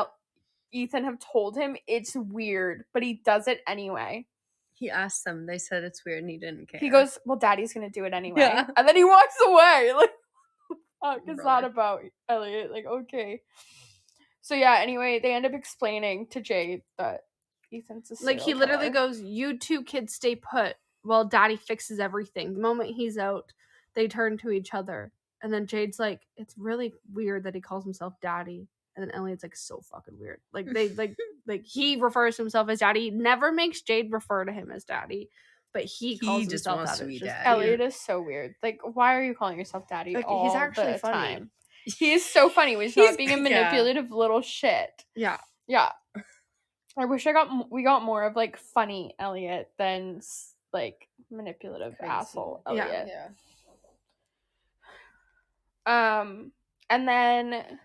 Ethan have told him it's weird, but he does it anyway. He asked them. They said it's weird and he didn't care. He goes, well, daddy's gonna do it anyway. Yeah. And then he walks away. Like, what the fuck is that Brother. about, Elliot? Like, okay. So, yeah, anyway, they end up explaining to Jade that Ethan's a Like, he serial literally killer. goes, you two kids stay put while daddy fixes everything. The moment he's out, they turn to each other. And then Jade's like, it's really weird that he calls himself daddy. And then Elliot's like, so fucking weird. Like, they, like he refers to himself as daddy. He never makes Jade refer to him as daddy. But he calls He just himself wants that. to be It's just daddy. Elliot is so weird. Like, why are you calling yourself daddy Like, all he's actually the funny. time? He is so funny when he's not being a manipulative little shit. Yeah. Yeah. I wish we got more of, like, funny Elliot than, like, manipulative Crazy. asshole Yeah. Elliot. Yeah. And then,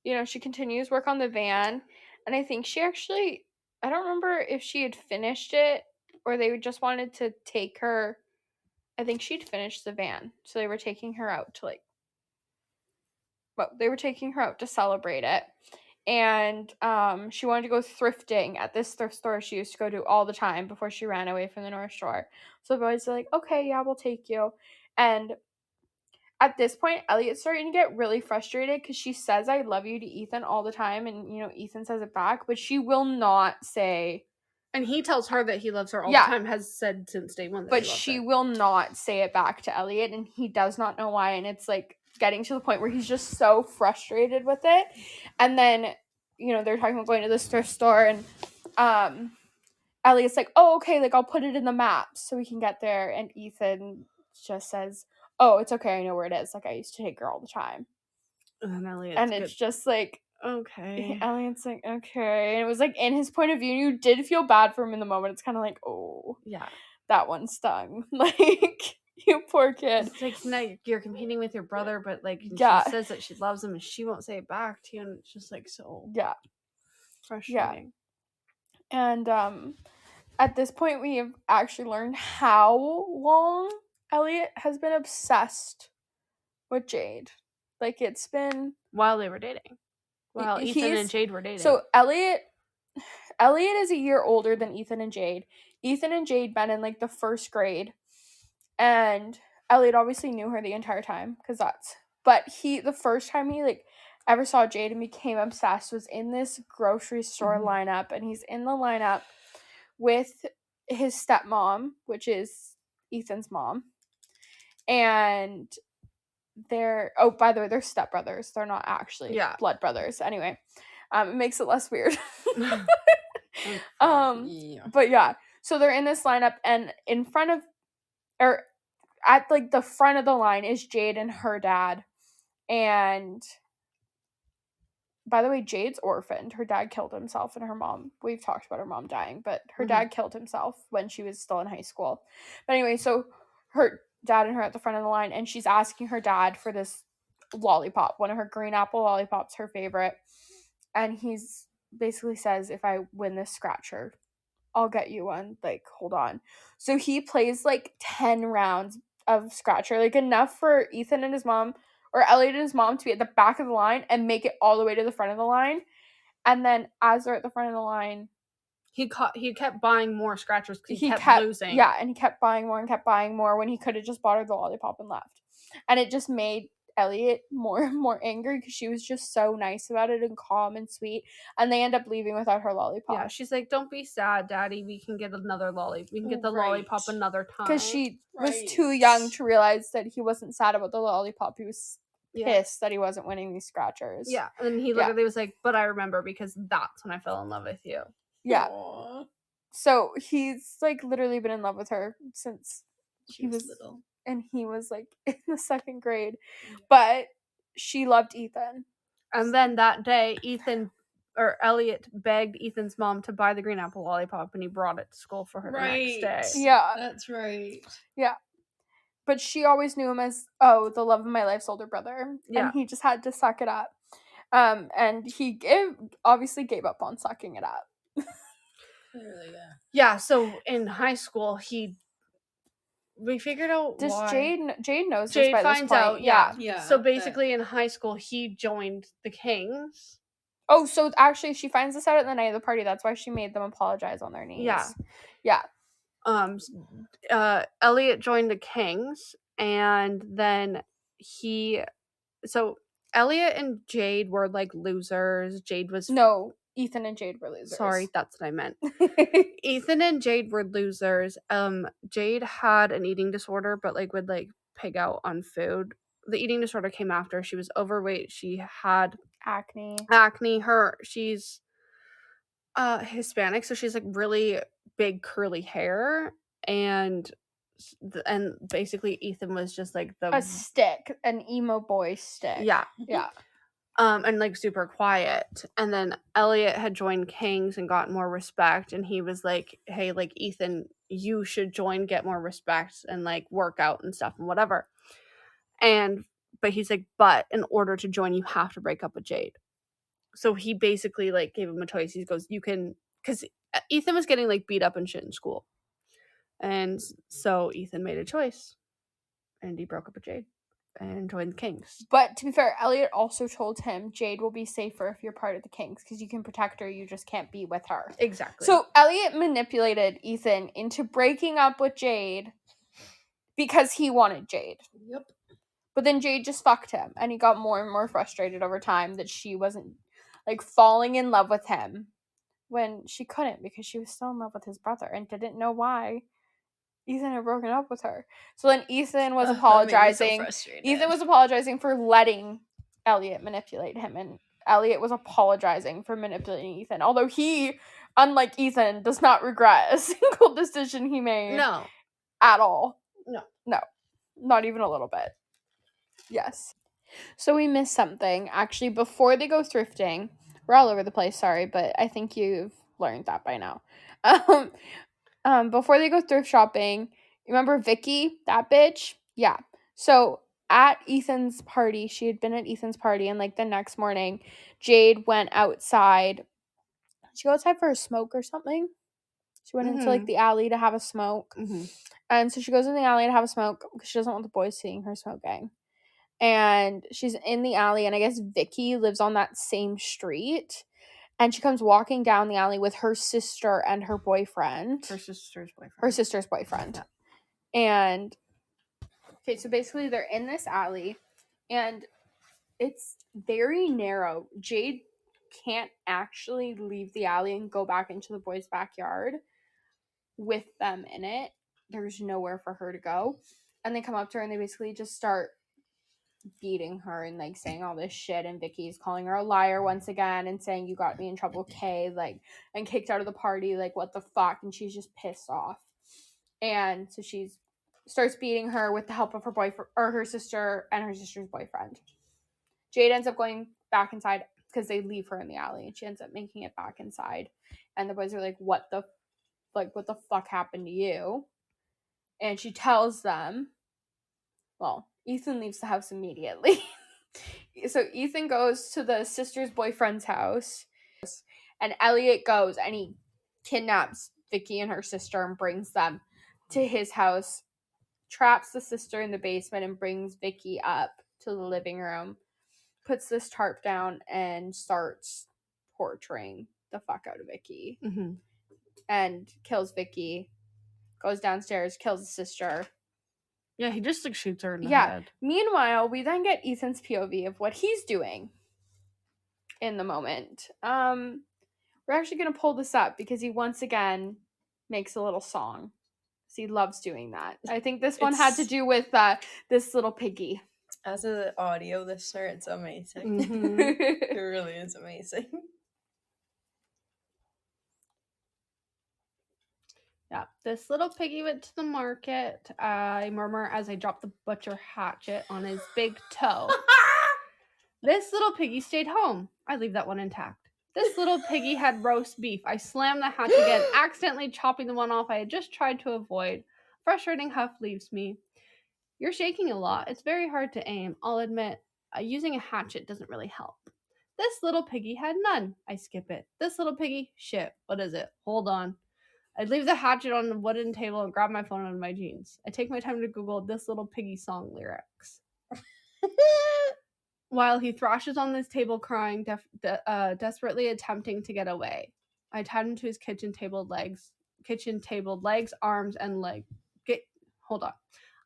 you know, she continues work on the van, and I think she actually, I don't remember if she had finished it or they just wanted to take her. I think she'd finished the van, so they were taking her out to, like, they were taking her out to celebrate it. And she wanted to go thrifting at this thrift store she used to go to all the time before she ran away from the North Shore. So the boys are like, okay, yeah, we'll take you. And at this point, Elliot's starting to get really frustrated because she says I love you to Ethan all the time, and, you know, Ethan says it back, but she will not say... And he tells her that he loves her all Yeah. the time, has said since day one that But he loves she her. will not say it back to Elliot, and he does not know why, and it's, like, getting to the point where he's just so frustrated with it. And then, you know, they're talking about going to this thrift store, and Elliot's like, oh, okay, like, I'll put it in the maps so we can get there. And Ethan just says, oh, it's okay, I know where it is. Like, I used to take her all the time. And Elliot's And it's just like, okay. Elliot's like, okay. And it was, like, in his point of view, you did feel bad for him in the moment. It's kind of like, oh, Yeah. that one stung. Like, you poor kid. It's like, now you're competing with your brother, but, like, Yeah. she says that she loves him and she won't say it back to you, and it's just, like, so Yeah. frustrating. And at this point, we have actually learned how long Elliot has been obsessed with Jade. Like, it's been... While they were dating. While Ethan He's- and Jade were dating. So Elliot is a year older than Ethan and Jade. Ethan and Jade met in, like, the first grade. And Elliot obviously knew her the entire time, because that's... But the first time he, like, ever saw Jade and became obsessed was in this grocery store lineup. And he's in the lineup with his stepmom, which is Ethan's mom. And by the way, they're stepbrothers. They're not actually blood brothers. Anyway, it makes it less weird. Yeah. But yeah, so they're in this lineup, and in front of, or at, like, the front of the line is Jade and her dad. And by the way, Jade's orphaned. Her dad killed himself, and her mom, we've talked about her mom dying, but her dad killed himself when she was still in high school. But anyway, so her dad and her at the front of the line, and she's asking her dad for this lollipop, one of her green apple lollipops, her favorite. And he's basically says, if I win this scratcher, I'll get you one. Like, hold on. So he plays, like, 10 rounds of scratcher, like, enough for Ethan and his mom, or Elliot and his mom, to be at the back of the line and make it all the way to the front of the line. And then as they're at the front of the line, he kept buying more scratchers because he kept losing. Yeah, and he kept buying more and kept buying more when he could have just bought her the lollipop and left. And it just made Elliot more and more angry because she was just so nice about it and calm and sweet, and they end up leaving without her lollipop. Yeah, she's like, don't be sad, Daddy. We can get another lollipop. We can get the lollipop another time. Because she was too young to realize that he wasn't sad about the lollipop. He was pissed that he wasn't winning these scratchers. Yeah, and he literally was like, but I remember because that's when I fell in love with you. Yeah. Aww. So he's like literally been in love with her since He was little. And he was like in the 2nd grade. But she loved Ethan. And then that day, Elliot begged Ethan's mom to buy the green apple lollipop, and he brought it to school for her the next day. Yeah. That's right. Yeah. But she always knew him as, the love of my life's older brother. Yeah. And he just had to suck it up. And he obviously gave up on sucking it up. Clearly, yeah. Yeah, so in high school, we figured out why. Jade knows Jade this by finds this point. out, yeah. So basically in high school, he joined the Kings. Oh, so actually she finds this out at the night of the party. That's why she made them apologize on their knees. Yeah. Elliot joined the Kings, and then Elliot and Jade were like losers. No, Ethan and Jade were losers. Sorry, that's what I meant. Ethan and Jade were losers. Jade had an eating disorder, but like would like pig out on food. The eating disorder came after. She was overweight. She had acne. She's Hispanic, so she's like really big curly hair, and basically Ethan was just like a stick, an emo boy stick. Yeah. And like super quiet. And then Elliot had joined Kings and got more respect, and he was like, hey, like, Ethan, you should join, get more respect, and like work out and stuff and whatever. But he's like, but in order to join, you have to break up with Jade. So he basically like gave him a choice. He goes, you can, because Ethan was getting like beat up and shit in school. And so Ethan made a choice, and he broke up with Jade and joined the Kings. But to be fair, Elliot also told him Jade will be safer if you're part of the Kings because you can protect her, you just can't be with her. Exactly. So Elliot manipulated Ethan into breaking up with Jade because he wanted Jade. Yep. But then Jade just fucked him, and he got more and more frustrated over time that she wasn't like falling in love with him when she couldn't because she was still in love with his brother and didn't know why Ethan had broken up with her. So then Ethan was apologizing. Ethan was apologizing for letting Elliot manipulate him, and Elliot was apologizing for manipulating Ethan. Although he, unlike Ethan, does not regret a single decision he made. No. At all. No. Not even a little bit. Yes. So we missed something. Actually, before they go thrifting, we're all over the place, sorry, but I think you've learned that by now. Before they go thrift shopping, you remember Vicky, that bitch? Yeah. So at Ethan's party, she had been at Ethan's party, and like the next morning, Jade went outside. Did she go outside for a smoke or something? She went into like the alley to have a smoke. Mm-hmm. And so she goes in the alley to have a smoke because she doesn't want the boys seeing her smoking. And she's in the alley, and I guess Vicky lives on that same street. And she comes walking down the alley with her sister and her boyfriend. Her sister's boyfriend. Yeah. And, okay, so basically they're in this alley, and it's very narrow. Jade can't actually leave the alley and go back into the boys' backyard with them in it. There's nowhere for her to go. And they come up to her, and they basically just start beating her and like saying all this shit, and Vicky's calling her a liar once again and saying you got me in trouble, Kay, like, and kicked out of the party, like, what the fuck. And she's just pissed off, and so she starts beating her with the help of her boyfriend or her sister and her sister's boyfriend. Jade ends up going back inside because they leave her in the alley, and she ends up making it back inside, and the boys are like, what the fuck happened to you? And she tells them, well, Ethan leaves the house immediately. So Ethan goes to the sister's boyfriend's house, and Elliot goes and he kidnaps Vicky and her sister and brings them to his house, traps the sister in the basement, and brings Vicky up to the living room, puts this tarp down, and starts torturing the fuck out of Vicky. Mm-hmm. And kills Vicky, goes downstairs, kills the sister. Yeah, he just like shoots her in the Yeah. head. Meanwhile, we then get Ethan's POV of what he's doing in the moment. We're actually going to pull this up because he once again makes a little song. He loves doing that. I think this one had to do with this little piggy. As an audio listener, it's amazing. Mhm. It really is amazing. Yeah, this little piggy went to the market. I murmur as I drop the butcher hatchet on his big toe. This little piggy stayed home. I leave that one intact. This little piggy had roast beef. I slammed the hatchet again, accidentally chopping the one off I had just tried to avoid. Frustrating huff leaves me. You're shaking a lot. It's very hard to aim. I'll admit, using a hatchet doesn't really help. This little piggy had none. I skip it. This little piggy, shit, what is it? Hold on. I'd leave the hatchet on the wooden table and grab my phone out of my jeans. I take my time to Google this little piggy song lyrics. While he thrashes on this table crying, desperately attempting to get away. I tied him to his kitchen table legs, arms, and leg. Hold on.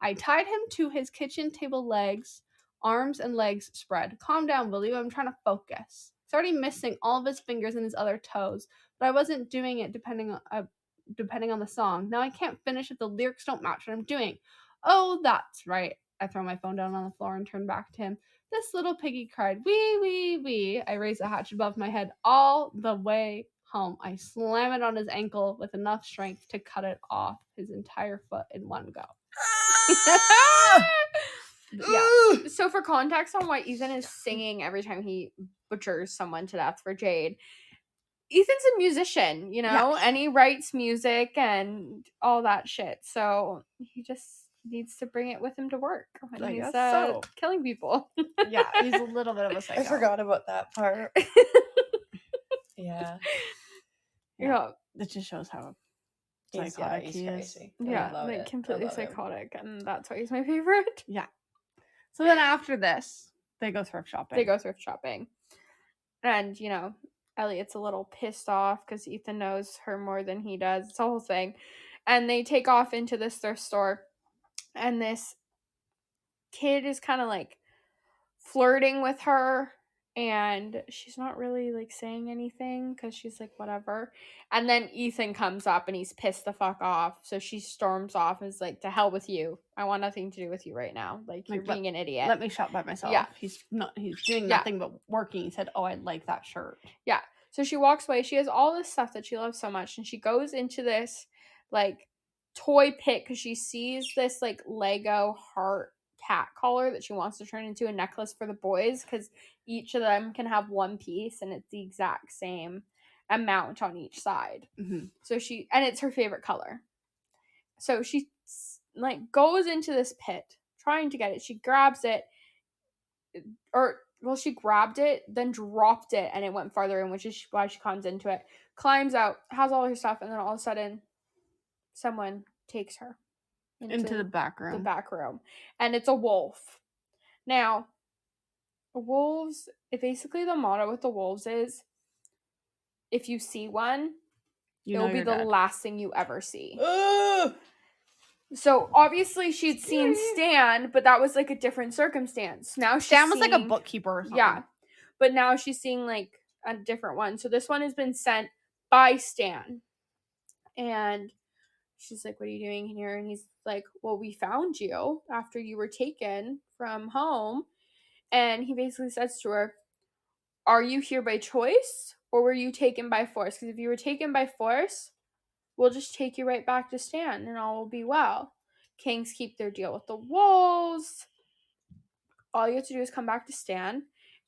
I tied him to his kitchen table legs, arms, and legs spread. Calm down, will you? I'm trying to focus. He's already missing all of his fingers and his other toes, but I wasn't doing it depending on the song. Now I can't finish if the lyrics don't match what I'm doing. Oh, that's right. I throw my phone down on the floor and turn back to him. This little piggy cried, wee, wee, wee. I raise the hatchet above my head all the way home. I slam it on his ankle with enough strength to cut it off his entire foot in one go. Yeah. So for context on why Ethan is singing every time he butchers someone to death for Jade, Ethan's a musician, you know, and he writes music and all that shit. So he just needs to bring it with him to work when he's killing people. Yeah, he's a little bit of a psycho. I forgot about that part. Yeah. It just shows how psychotic he is. Crazy. Yeah, like completely psychotic, and that's why he's my favorite. Yeah. So then after this, they go thrift shopping. And, you know, Elliot's a little pissed off because Ethan knows her more than he does. It's the whole thing. And they take off into this thrift store. And this kid is kind of like flirting with her. And she's not really like saying anything because she's like, whatever. And then Ethan comes up and he's pissed the fuck off. So she storms off and is like, to hell with you. I want nothing to do with you right now. Like, you're being an idiot. Let me shop by myself. Yeah. He's doing nothing but working. He said, oh, I like that shirt. Yeah. So she walks away. She has all this stuff that she loves so much. And she goes into this like toy pit because she sees this like Lego heart cat collar that she wants to turn into a necklace for the boys because each of them can have one piece and it's the exact same amount on each side. Mm-hmm. So and it's her favorite color. So she like goes into this pit trying to get it. She grabs it, she grabbed it, then dropped it, and it went farther in, which is why she climbs into it, climbs out, has all her stuff, and then all of a sudden someone takes her into the back room. And it's a wolf. Now, wolves, basically the motto with the wolves is, if you see one, it'll be the last thing you ever see. So obviously she'd seen Stan, but that was like a different circumstance. Now Stan was like a bookkeeper or something. Yeah. But now she's seeing like a different one. So this one has been sent by Stan. And she's like, what are you doing here? And he's like, well, we found you after you were taken from home. And he basically says to her, are you here by choice or were you taken by force? Because if you were taken by force, we'll just take you right back to Stan and all will be well. Kings keep their deal with the wolves. All you have to do is come back to Stan.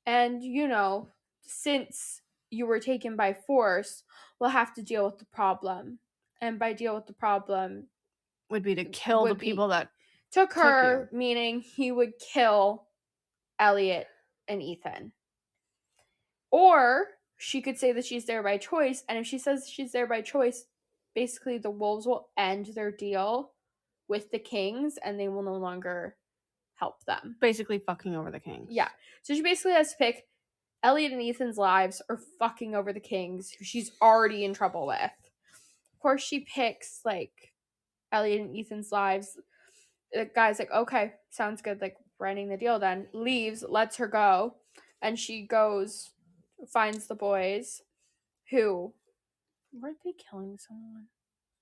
And, you know, since you were taken by force, we'll have to deal with the problem. And by deal with the problem would be to kill the people that took her, meaning he would kill Elliot and Ethan. Or she could say that she's there by choice, and if she says she's there by choice, basically the wolves will end their deal with the Kings and they will no longer help them. Basically fucking over the Kings. Yeah. So she basically has to pick Elliot and Ethan's lives or fucking over the Kings, who she's already in trouble with. Of course, she picks, like, Elliot and Ethan's lives. the guy's like, okay, sounds good, like writing the deal then, leaves, lets her go, and she goes, finds the boys who, weren't they killing someone?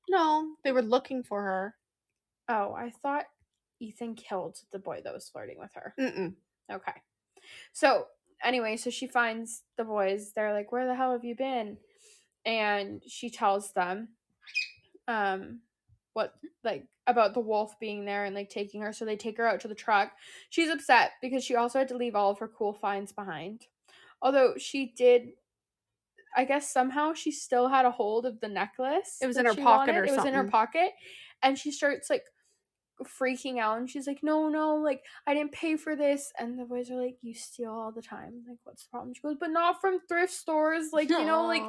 No, they were looking for her. Oh, I thought Ethan killed the boy that was flirting with her. Mm-mm. Okay. So anyway, so she finds the boys. They're like, where the hell have you been? And she tells them what, like, about the wolf being there and like taking her. So they take her out to the truck. She's upset because she also had to leave all of her cool finds behind. Although she did, I guess somehow she still had a hold of the necklace. It was in her pocket or It was in her something. pocket. And she starts like freaking out, and she's like, no, like, I didn't pay for this. And the boys are like, you steal all the time, like, what's the problem? She goes, but not from thrift stores, like, you know, like,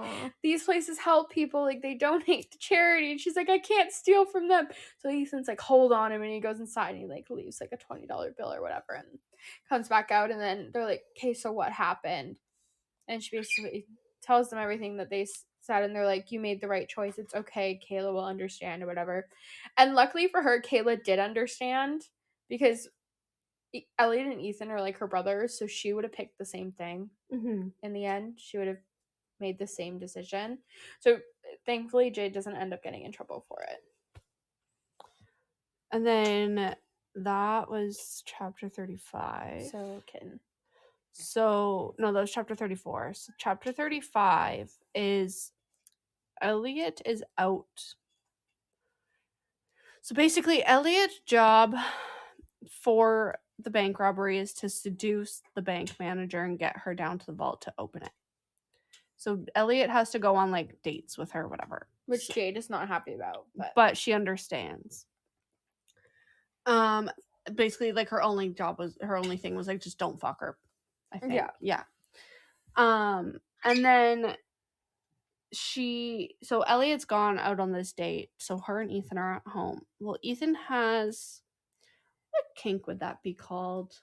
these places help people, like, they donate to charity. And she's like, I can't steal from them. So Ethan's like, hold on him, and he goes inside and he like leaves like a $20 bill or whatever and comes back out. And then they're like, okay, so what happened? And she basically tells them everything that they said, and they're like, you made the right choice, it's okay, Kayla will understand or whatever. And luckily for her, Kayla did understand, because Elliot and Ethan are like her brothers, so she would have picked the same thing. Mm-hmm. In the end, she would have made the same decision. So thankfully Jade doesn't end up getting in trouble for it. And then that was chapter 35. So Kitten. So, no, that was chapter 34. So, chapter 35 is Elliot is out. So, basically, Elliot's job for the bank robbery is to seduce the bank manager and get her down to the vault to open it. So, Elliot has to go on, like, dates with her, whatever. Which Jade is not happy about. But she understands. Basically, like, her only thing was, like, just don't fuck her. I think. Yeah. And then so Elliot's gone out on this date, so her and Ethan are at home. Well, Ethan has, what kink would that be called?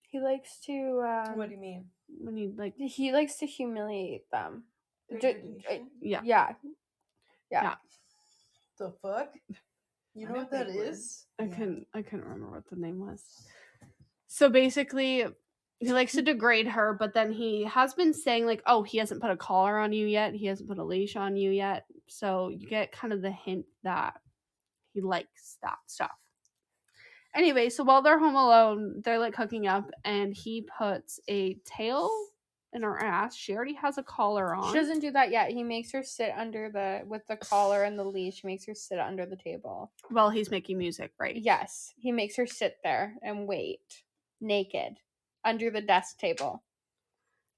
He likes to What do you mean? When you like, he likes to humiliate them. Yeah. The fuck? You know what that is? I couldn't remember what the name was. So basically, he likes to degrade her, but then he has been saying, like, oh, he hasn't put a collar on you yet. He hasn't put a leash on you yet. So you get kind of the hint that he likes that stuff. Anyway, so while they're home alone, they're, like, hooking up, and he puts a tail in her ass. She already has a collar on. She doesn't do that yet. He makes her sit with the collar and the leash. He makes her sit under the table. Well, he's making music, right? Yes. He makes her sit there and wait, naked, under the desk table.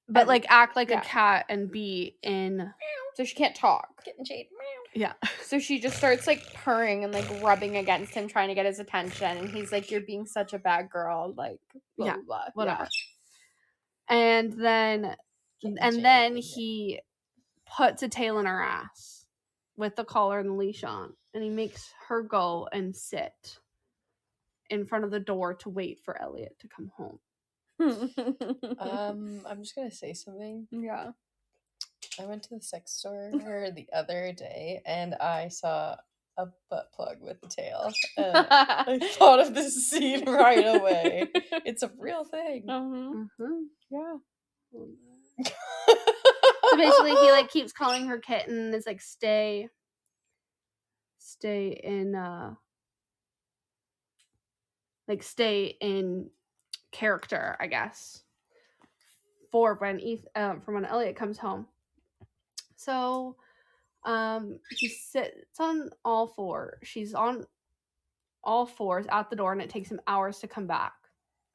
But, like, act like a cat and be in... So she can't talk. Getting Jade. Yeah. So she just starts, like, purring and, like, rubbing against him, trying to get his attention. And he's like, you're being such a bad girl. Like, blah, blah, blah. Whatever. Yeah. And then he puts a tail in her ass with the collar and the leash on. And he makes her go and sit in front of the door to wait for Elliot to come home. I'm just gonna say something. Yeah. I went to the sex store the other day and I saw a butt plug with a tail. And I thought of this scene right away. It's a real thing. Yeah. So basically, he, like, keeps calling her Kitten and is like, stay in character, I guess, for when Elliot comes home. So he sits on all fours. She's on all fours at the door, and it takes him hours to come back.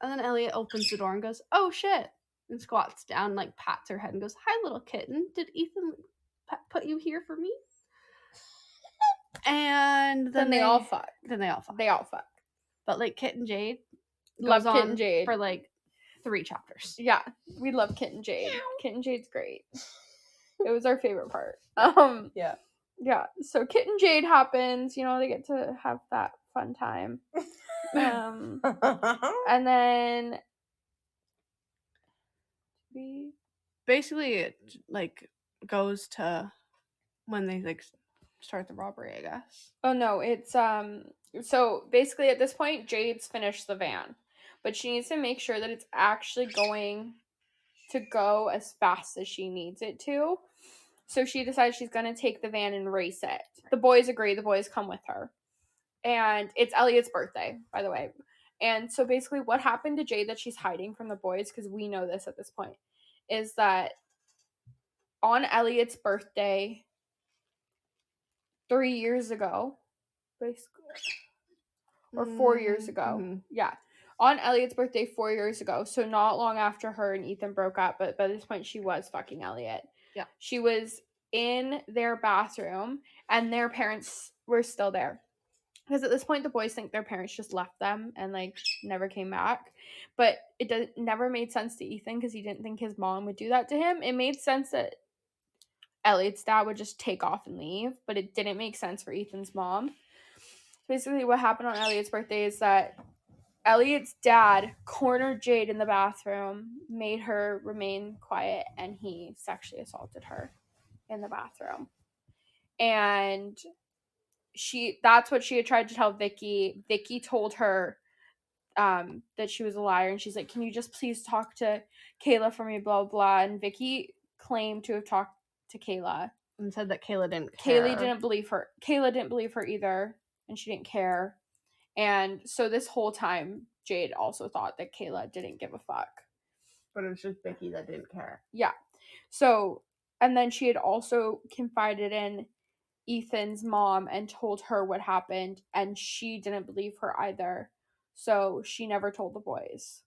And then Elliot opens the door and goes, oh shit, and squats down, like, pats her head and goes, hi, little kitten, did Ethan put you here for me? And then they all fuck. But, like, Kitten Jade Love goes Kitten on Jade for, like, 3 chapters. Yeah, we love Kitten Jade. Kitten Jade's great. It was our favorite part. Yeah. So Kitten Jade happens. You know, they get to have that fun time. And then basically it, like, goes to when they, like, start the robbery, I guess. Oh no, it's so basically at this point Jade's finished the van, but she needs to make sure that it's actually going to go as fast as she needs it to. So she decides she's going to take the van and race it. The boys agree. The boys come with her. And it's Elliot's birthday, by the way. And so basically what happened to Jade that she's hiding from the boys, because we know this at this point, is that on Elliot's birthday 3 years ago, basically, or 4 years ago. Mm-hmm. Yeah. On Elliot's birthday 4 years ago. So not long after her and Ethan broke up, but by this point she was fucking Elliot. Yeah. She was in their bathroom and their parents were still there. Because at this point the boys think their parents just left them and like never came back. But it never made sense to Ethan because he didn't think his mom would do that to him. It made sense that Elliot's dad would just take off and leave, but it didn't make sense for Ethan's mom. Basically what happened on Elliot's birthday is that Elliot's dad cornered Jade in the bathroom, made her remain quiet, and he sexually assaulted her in the bathroom. And that's what she had tried to tell Vicky. Vicky told her that she was a liar, and she's like, can you just please talk to Kayla for me, blah, blah. And Vicky claimed to have talked to Kayla. And said that Kayla didn't care. Kayla didn't believe her either, and she didn't care. And so this whole time, Jade also thought that Kayla didn't give a fuck. But it was just Vicky that didn't care. Yeah. So, and then she had also confided in Ethan's mom and told her what happened, and she didn't believe her either. So she never told the boys.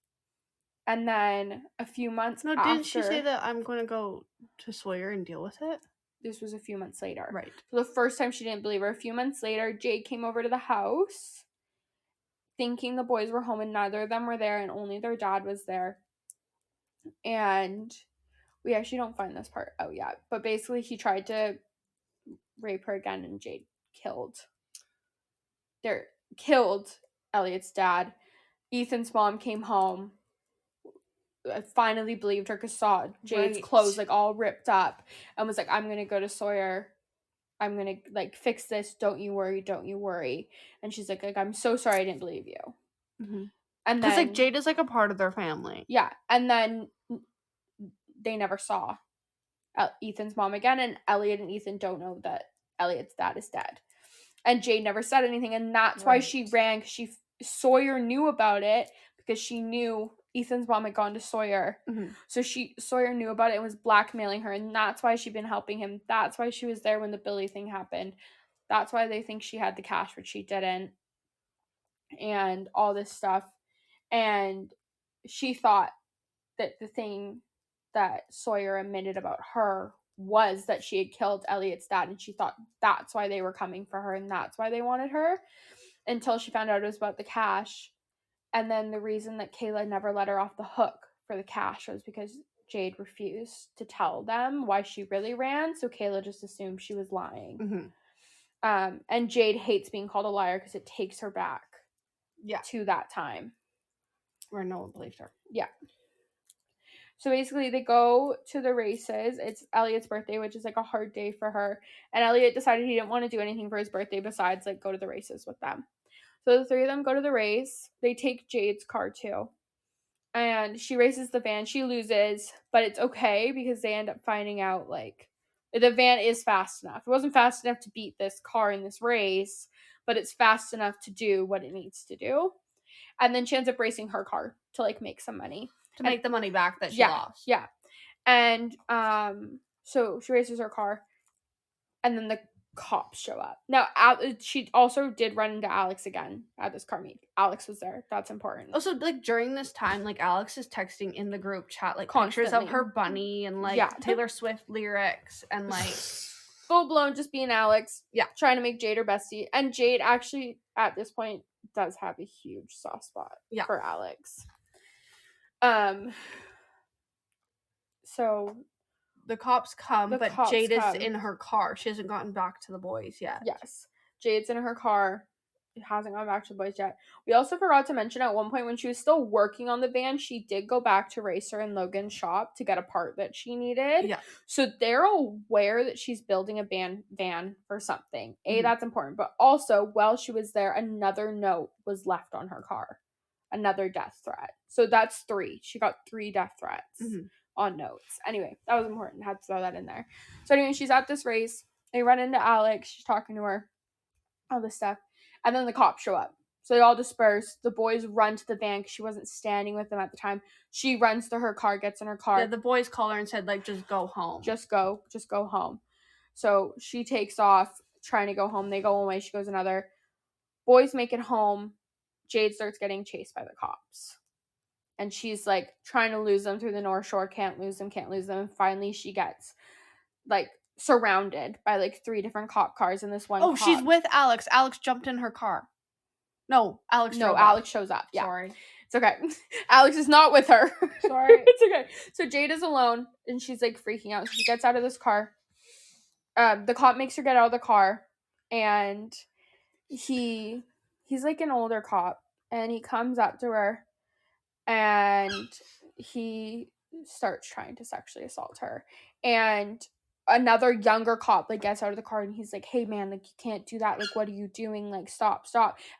And then a few months after... didn't she say that I'm going to go to Sawyer and deal with it? This was a few months later. Right. So the first time she didn't believe her. A few months later, Jade came over to the house thinking the boys were home and neither of them were there and only their dad was there. And we actually don't find this part out yet. But basically he tried to rape her again and Jade killed Elliot's dad. Ethan's mom came home. I finally believed her because saw Jade's clothes like all ripped up and was like, I'm gonna go to Sawyer. I'm gonna like fix this. Don't you worry. And she's like I'm so sorry I didn't believe you. Mm-hmm. And then because like Jade is like a part of their family. Yeah, and then they never saw Ethan's mom again, and Elliot and Ethan don't know that Elliot's dad is dead. And Jade never said anything, and that's why she ran. Sawyer knew about it because she knew Ethan's mom had gone to Sawyer. Mm-hmm. So Sawyer knew about it and was blackmailing her, and that's why she'd been helping him. That's why she was there when the Billy thing happened. That's why they think she had the cash, but she didn't. And all this stuff. And she thought that the thing that Sawyer admitted about her was that she had killed Elliot's dad, and she thought that's why they were coming for her and that's why they wanted her, until she found out it was about the cash. And then the reason that Kayla never let her off the hook for the cash was because Jade refused to tell them why she really ran, so Kayla just assumed she was lying. Mm-hmm. And Jade hates being called a liar because it takes her back to that time where no one believed her. Yeah. So basically they go to the races. It's Elliot's birthday, which is like a hard day for her. And Elliot decided he didn't want to do anything for his birthday besides like go to the races with them. So the three of them go to the race. They take Jade's car too. And she races the van. She loses, but it's okay because they end up finding out like the van is fast enough. It wasn't fast enough to beat this car in this race, but it's fast enough to do what it needs to do. And then she ends up racing her car to like make some money. To make the money back that she lost. Yeah. And so she races her car and then the cops show up. Now she also did run into Alex again at this car meet. Alex was there. That's important. Also, like during this time, like Alex is texting in the group chat like Constantly. pictures of her bunny and like Taylor Swift lyrics and like full blown just being Alex. Yeah. Trying to make Jade her bestie. And Jade actually at this point does have a huge soft spot for Alex. So the cops come, but Jade is in her car. She hasn't gotten back to the boys yet. Yes. Jade's in her car hasn't gone back to the boys yet. We also forgot to mention at one point when she was still working on the van, she did go back to Racer and Logan's shop to get a part that she needed. Yeah. So they're aware that she's building a van for something. That's important. But also, while she was there, another note was left on her car. Another death threat. So that's 3. She got 3 death threats on notes. Anyway, that was important. Had to throw that in there. So anyway, she's at this race. They run into Alex. She's talking to her. All this stuff. And then the cops show up. So they all disperse. The boys run to the van because she wasn't standing with them at the time. She runs to her car, gets in her car. Yeah, the boys call her and said, like, just go home. Just go home. So she takes off, trying to go home. They go away. She goes another. Boys make it home. Jade starts getting chased by the cops. And she's, like, trying to lose them through the North Shore. Can't lose them. And finally she gets, like, surrounded by, like, 3 different cop cars in this one cop. She's with Alex. Alex jumped in her car. No, Alex shows up. Yeah. Sorry. It's okay. Alex is not with her. Sorry. It's okay. So Jade is alone, and she's, like, freaking out. So she gets out of this car. The cop makes her get out of the car, and he's, like, an older cop, and he comes up to her, and he starts trying to sexually assault her. And another younger cop, like, gets out of the car, and he's like, hey, man, like, you can't do that. Like, what are you doing? Like, stop.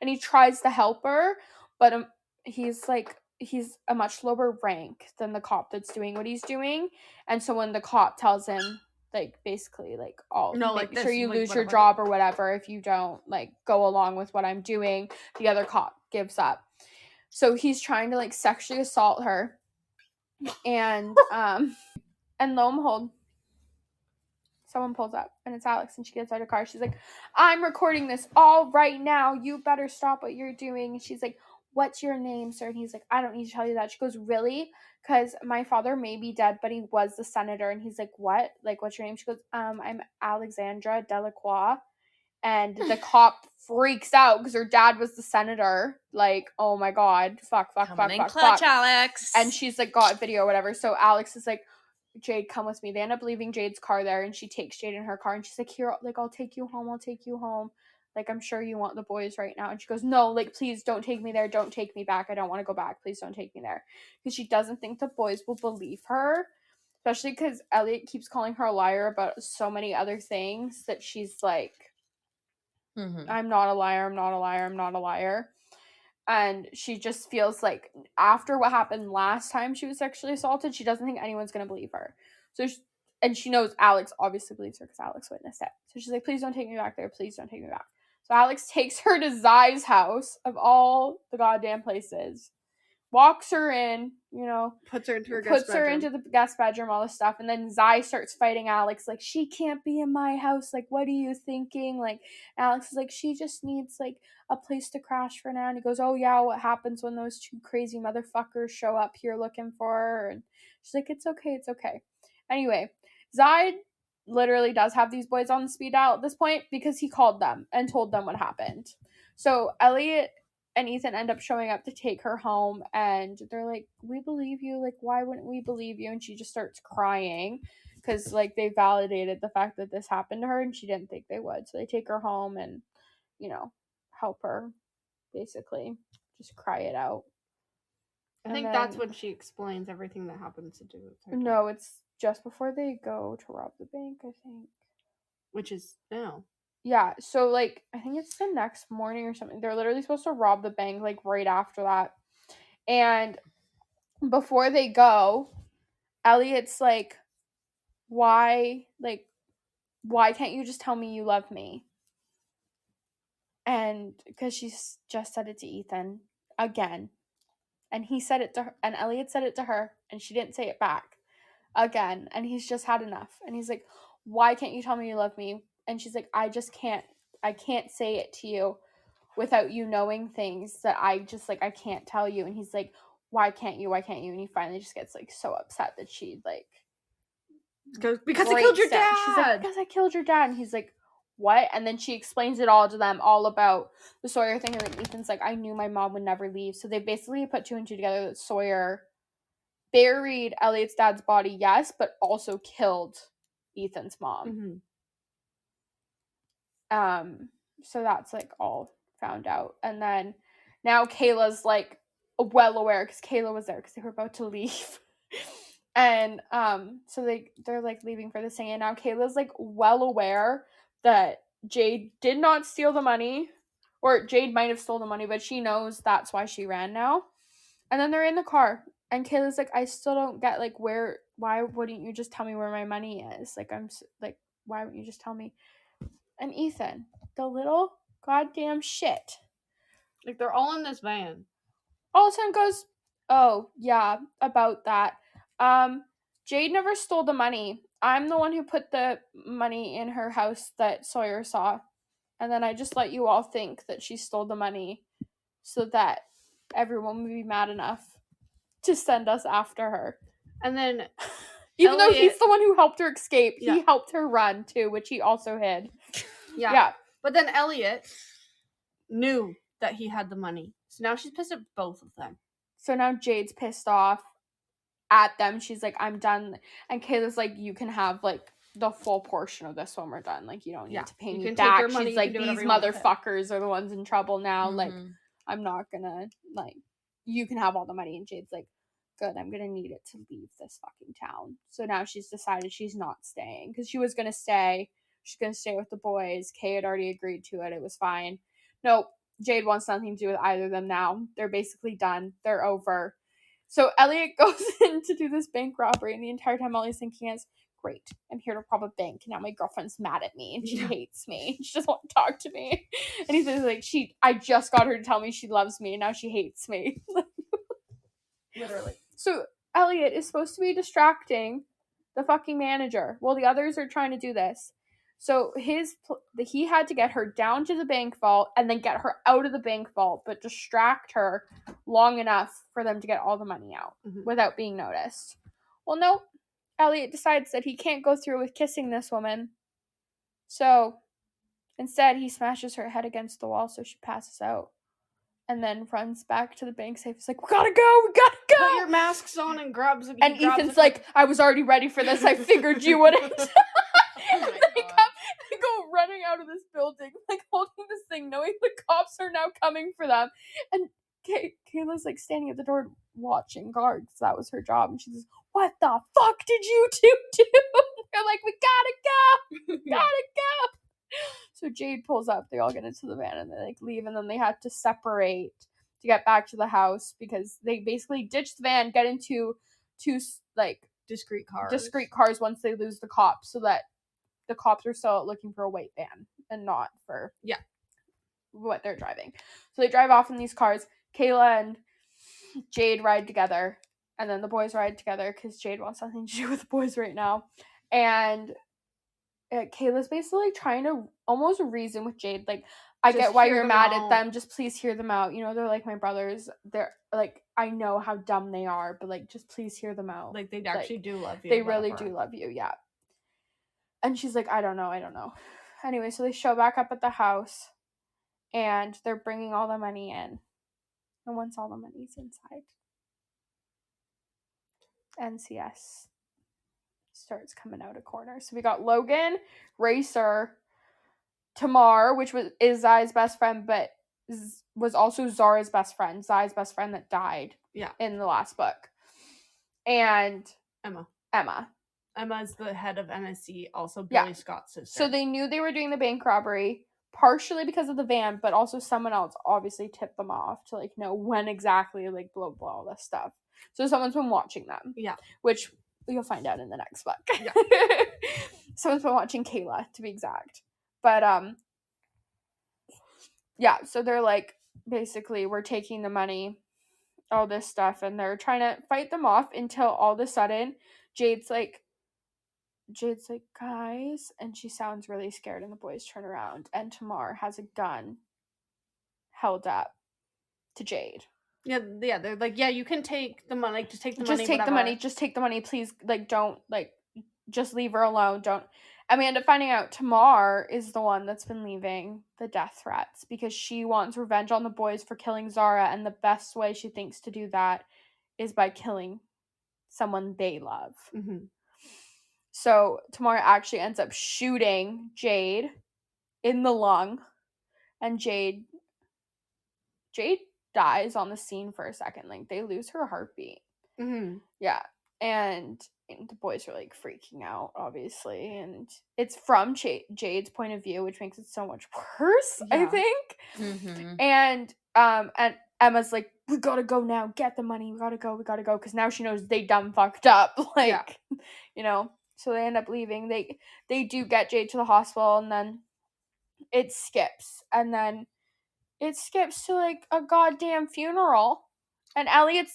And he tries to help her, but he's a much lower rank than the cop that's doing what he's doing. And so when the cop tells him, like, basically, like, make sure you lose your job or whatever if you don't, like, go along with what I'm doing, the other cop gives up. So he's trying to, like, sexually assault her. And lo and behold, someone pulls up, and it's Alex, and she gets out of the car. She's like, I'm recording this all right now. You better stop what you're doing. And she's like, what's your name, sir? And he's like, I don't need to tell you that. She goes, really? Because my father may be dead, but he was the senator. And he's like, what? Like, what's your name? She goes, I'm Alexandra Delacroix. And the cop freaks out because her dad was the senator. Like, oh my god, fuck. Alex. And she's like, got video or whatever. So Alex is like, Jade, come with me. They end up leaving Jade's car there, and she takes Jade in her car, and she's like, here, like, I'll take you home. Like, I'm sure you want the boys right now. And she goes, no, like, please don't take me there. Don't take me back. I don't want to go back. Please don't take me there. Because she doesn't think the boys will believe her. Especially because Elliot keeps calling her a liar about so many other things that she's like, I'm not a liar. And she just feels like after what happened last time she was sexually assaulted, she doesn't think anyone's going to believe her. So she knows Alex obviously believes her because Alex witnessed it. So she's like, please don't take me back there. Please don't take me back. So Alex takes her to Zai's house of all the goddamn places. Walks her in, puts her into the guest bedroom, all this stuff, and then Zai starts fighting Alex, like, she can't be in my house, like, what are you thinking? Like, Alex is like, she just needs, like, a place to crash for now, and he goes, oh yeah, what happens when those 2 crazy motherfuckers show up here looking for her? And she's like, it's okay. Anyway, Zai literally does have these boys on the speed dial at this point because he called them and told them what happened. So Elliot and Ethan end up showing up to take her home, and they're like, we believe you, like, why wouldn't we believe you? And she just starts crying because, like, they validated the fact that this happened to her, and she didn't think they would. So they take her home and, help her, basically, just cry it out. I think that's when she explains everything that happens to do with her. No, it's just before they go to rob the bank, I think. Which is now. Yeah, so, like, I think it's the next morning or something. They're literally supposed to rob the bank, like, right after that. And before they go, Elliot's like, why can't you just tell me you love me? And because she's just said it to Ethan again. And he said it to her, and Elliot said it to her, and she didn't say it back again. And he's just had enough. And he's like, why can't you tell me you love me? And she's like, I can't say it to you without you knowing things that I just, like, I can't tell you. And he's like, why can't you? And he finally just gets, like, so upset that she, like, because I killed your dad. She's like, because I killed your dad. And he's like, what? And then she explains it all to them, all about the Sawyer thing. And like, Ethan's like, I knew my mom would never leave. So they basically put 2 and 2 together that Sawyer buried Elliot's dad's body, yes, but also killed Ethan's mom. Mm-hmm. So that's, like, all found out. And then now Kayla's like well aware because Kayla was there because they were about to leave. And so they're like leaving for this thing, and now Kayla's like well aware that Jade did not steal the money, or Jade might have stole the money, but she knows that's why she ran now. And then they're in the car, and Kayla's like, I still don't get like why wouldn't you just tell me where my money is? Like why wouldn't you just tell me? And Ethan, the little goddamn shit, Like, they're all in this van. all of a sudden goes, oh yeah, about that. Jade never stole the money. I'm the one who put the money in her house that Sawyer saw. And then I just let you all think that she stole the money so that everyone would be mad enough to send us after her. And then Even though Elliot- he's the one who helped her escape, Yeah. he helped her run too, which he also hid. Yeah. But then Elliot knew that he had the money. So now she's pissed at both of them. So now Jade's pissed off at them. She's like, I'm done. And Kayla's like, you can have like the full portion of this when we're done. Like, you don't need to pay You me can take back. your money, She's you like, can do these whatever you want with it." motherfuckers are the ones in trouble now. Like, Mhm. I'm not gonna, like, you can have all the money. And Jade's like, good, I'm gonna need it to leave this fucking town. So now she's decided she's not staying. Because she was gonna stay. She's gonna stay with the boys. Kay had already agreed to it. It was fine. Nope. Jade wants nothing to do with either of them now. They're basically done. They're over. So Elliot goes in to do this bank robbery, and the entire time Elliott's thinking is, great, I'm here to rob a bank, and now my girlfriend's mad at me, and she hates me. She doesn't want to talk to me. And he's like, I just got her to tell me she loves me, and now she hates me. Literally. So Elliot is supposed to be distracting the fucking manager while the others are trying to do this. So he had to get her down to the bank vault and then get her out of the bank vault, but distract her long enough for them to get all the money out without being noticed. Well, no. Elliot decides that he can't go through with kissing this woman. So instead, he smashes her head against the wall so she passes out. And then runs back to the bank safe. He's like, we gotta go! Put your masks on and grabs it. And Ethan's like, I was already ready for this. I figured you wouldn't. Oh my They God. go running out of this building, like holding this thing, knowing the cops are now coming for them. And Kayla's like standing at the door watching guards. That was her job. And she says, what the fuck did you two do? They're like, we gotta go! Gotta go! So Jade pulls up. They all get into the van and they like leave. And then they had to separate to get back to the house because they basically ditch the van, get into two like discreet cars once they lose the cops, so that the cops are still looking for a white van and not for what they're driving. So they drive off in these cars. Kayla and Jade ride together, and then the boys ride together because Jade wants nothing to do with the boys right now. And Kayla's basically trying to almost reason with Jade, like, I get why you're mad at them, just please hear them out. You know, they're like my brothers. They're like, I know how dumb they are, but like, just please hear them out. Like, they actually do love you. They really do love you, yeah. And she's like, I don't know. Anyway, so they show back up at the house, and they're bringing all the money in. And once all the money's inside, NCS starts coming out of corner. So we got Logan, Racer, Tamar, which is Zai's best friend, but was also Zara's best friend. Zai's best friend that died in the last book. And Emma. Emma's the head of MSC, also Billy Scott's sister. So they knew they were doing the bank robbery, partially because of the van, but also someone else obviously tipped them off to like know when exactly, like blah blah, all this stuff. So someone's been watching them. Yeah. Which you'll find out in the next book. Yeah. Someone's been watching Kayla, to be exact. But yeah, so they're like, basically, we're taking the money, all this stuff, and they're trying to fight them off until all of a sudden Jade's like, guys, and she sounds really scared, and the boys turn around, and Tamar has a gun held up to Jade. Yeah, they're like, yeah, you can take the money, like, just take the money, just take the money, please, like, don't, like, just leave her alone, don't. And we end up finding out Tamar is the one that's been leaving the death threats, because she wants revenge on the boys for killing Zara, and the best way she thinks to do that is by killing someone they love. Mm-hmm. So Tamar actually ends up shooting Jade in the lung, and Jade Jade dies on the scene for a second. Like, they lose her heartbeat. Mm-hmm. Yeah. And the boys are, like, freaking out, obviously. And it's from Jade's point of view, which makes it so much worse, I Yeah. think. Mm-hmm. And Emma's like, we gotta go now. Get the money. We gotta go. Because now she knows they dumb fucked up. Like, you know. So they end up leaving. They do get Jade to the hospital, and then it skips. And then it skips to, like, a goddamn funeral. And Elliot's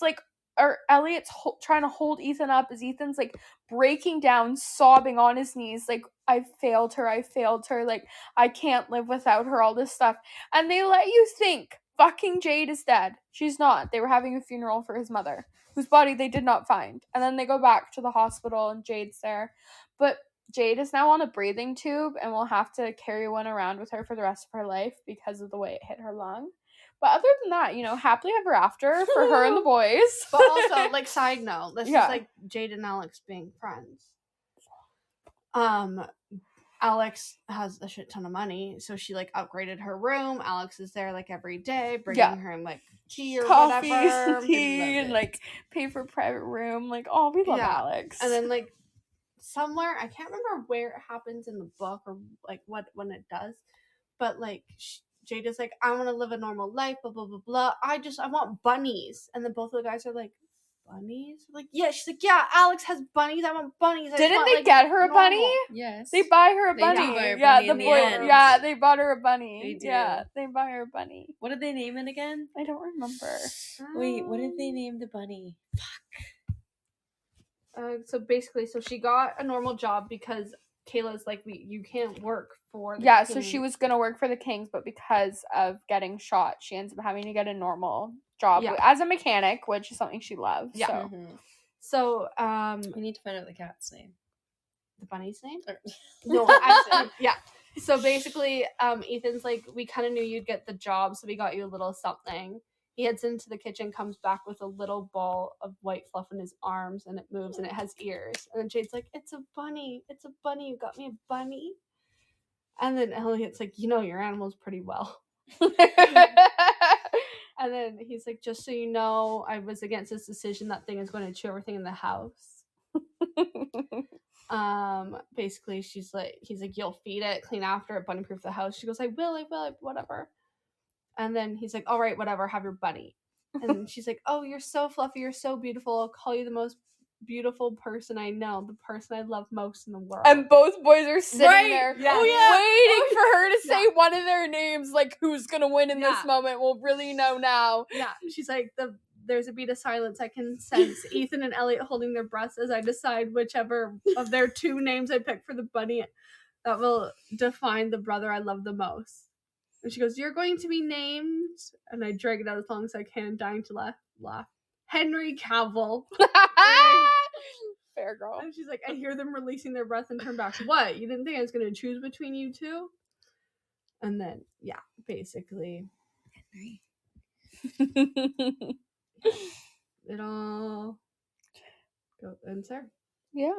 trying to hold Ethan up as Ethan's, like, breaking down, sobbing on his knees, like, I failed her, like, I can't live without her, all this stuff. And they let you think fucking Jade is dead. She's not. They were having a funeral for his mother, whose body they did not find. And then they go back to the hospital, and Jade's there. But Jade is now on a breathing tube and will have to carry one around with her for the rest of her life because of the way it hit her lung. But other than that, you know, happily ever after for her and the boys. But also, like, side note, this is like Jade and Alex being friends. Alex has a shit ton of money, so she, like, upgraded her room. Alex is there, like, every day, bringing her, like, tea or coffee, whatever. tea, and, like, pay for private room. Like, oh, we love Alex. And then, like, somewhere, I can't remember where it happens in the book or, like, when it does, but, like, Jade is like, I want to live a normal life, blah, blah, blah, blah. I want bunnies. And then both of the guys are like, bunnies? Like, yeah. She's like, yeah, Alex has bunnies. I want bunnies. Didn't they get her a bunny? Yes. They buy her a They bunny. do buy her Yeah, bunny the in the boy. end. Yeah, they bought her a bunny. They do. Yeah, they buy her a bunny. What did they name it again? I don't remember. Wait, what did they name the bunny? So basically, she got a normal job because Kayla's like, you can't work for the Yeah, Kings. so she was gonna work for the Kings, but because of getting shot, she ends up having to get a normal job as a mechanic, which is something she loves. Yeah. So. Mm-hmm. So, we need to find out the cat's name. The bunny's name? Or- No, yeah. So basically, Ethan's like, we kind of knew you'd get the job, so we got you a little something. He heads into the kitchen, comes back with a little ball of white fluff in his arms, and it moves, and it has ears. And then Jade's like, it's a bunny. It's a bunny. You got me a bunny. And then Elliot's like, you know your animals pretty well. And then he's like, just so you know, I was against this decision. That thing is going to chew everything in the house. Basically, he's like, you'll feed it, clean after it, bunny proof the house. She goes, I will, whatever. And then he's like, all right, whatever, have your bunny. And she's like, oh, you're so fluffy, you're so beautiful. I'll call you the most beautiful person I know, the person I love most in the world. And both boys are sitting there waiting for her to say one of their names, like, who's gonna win in this moment. We'll really know now. Yeah, she's like, there's a beat of silence. I can sense Ethan and Elliot holding their breaths as I decide whichever of their two names I pick for the bunny that will define the brother I love the most. And she goes, you're going to be named, and I drag it out as long as I can, dying to laugh. Henry Cavill. Fair girl. And she's like, I hear them releasing their breath and turn back. What? You didn't think I was going to choose between you two? And then, yeah, basically. Henry. It all ends there. Yeah.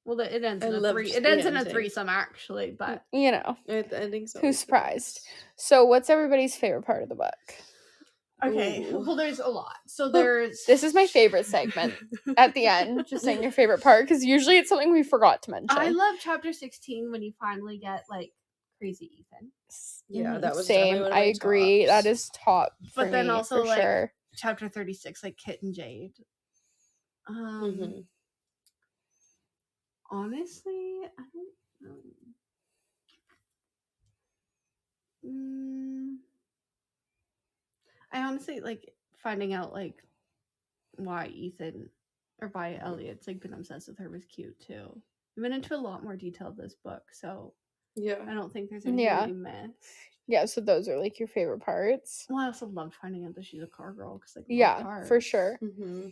Well, it ends in a three. It the ends in a ending. threesome, actually, but You know, The ending's who's always surprised? So, what's everybody's favorite part of the book? okay. Ooh. Well, there's a lot. So there's This is my favorite segment at the end. Just saying your favorite part, because usually it's something we forgot to mention. I love chapter 16 when you finally get like crazy Ethan. Yeah, that was same. one of I my agree. tops. That is top. But for then me, also for like sure. chapter 36, like Kit and Jade. Mm-hmm. Honestly, I don't know. I honestly like finding out like why Ethan or why Elliot's like been obsessed with her was cute too. We went into a lot more detail of this book, so Yeah. I don't think there's anything really missed. Yeah, so those are like your favorite parts. Well, I also loved finding out that she's a car girl because like Yeah, cars. for sure. Mm-hmm.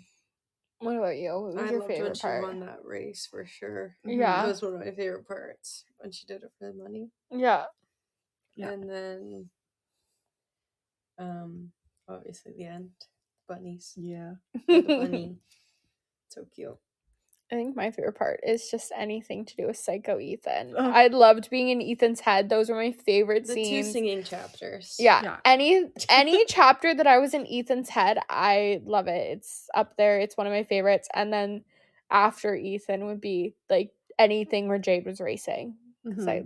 What about you? What was I your loved when favorite she part? won that race for sure. Yeah. That was one of my favorite parts when she did it for the money. Yeah. Yeah. And then, obviously the end, bunnies. Yeah. The bunny, so cute. I think my favorite part is just anything to do with Psycho Ethan. I loved being in Ethan's head. Those were my favorite The scenes. 2 singing chapters. Yeah. Any chapter that I was in Ethan's head, I love it. It's up there. It's one of my favorites. And then after Ethan would be like anything where Jade was racing. Because I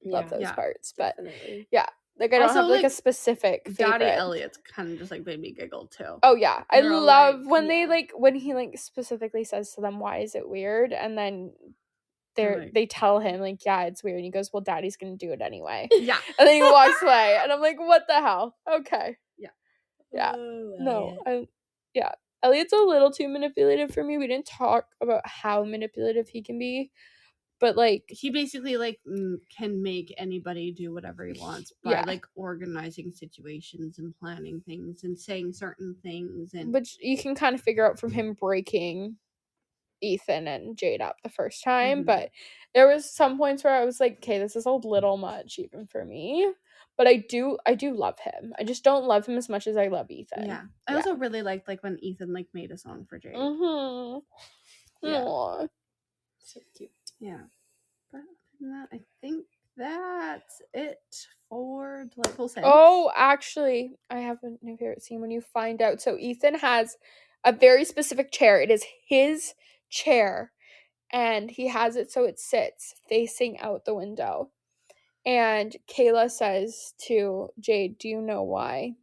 love those parts. Definitely. But yeah. Like I don't Also, have like a like, specific favorite. Daddy Elliot's kind of just like made me giggle too. Oh yeah. I They're all love like, when they like when he like specifically says to them, why is it weird? And then they tell him like, yeah, it's weird. And he goes, well, Daddy's gonna do it anyway. Yeah. And then he walks away. And I'm like, what the hell? Okay. Yeah. Oh, No. Elliot's a little too manipulative for me. We didn't talk about how manipulative he can be. But like he basically like can make anybody do whatever he wants by like organizing situations and planning things and saying certain things, and which you can kind of figure out from him breaking Ethan and Jade up the first time. But there was some points where I was like, okay, this is a little much even for me. But I do love him. I just don't love him as much as I love Ethan. Yeah. I also really liked like when Ethan like made a song for Jade. Yeah. So cute. Yeah. But other than that, I think that's it for Delightful Sense. Oh, actually, I have a new favorite scene when you find out. So Ethan has a very specific chair. It is his chair. And he has it so it sits facing out the window. And Kayla says to Jade, do you know why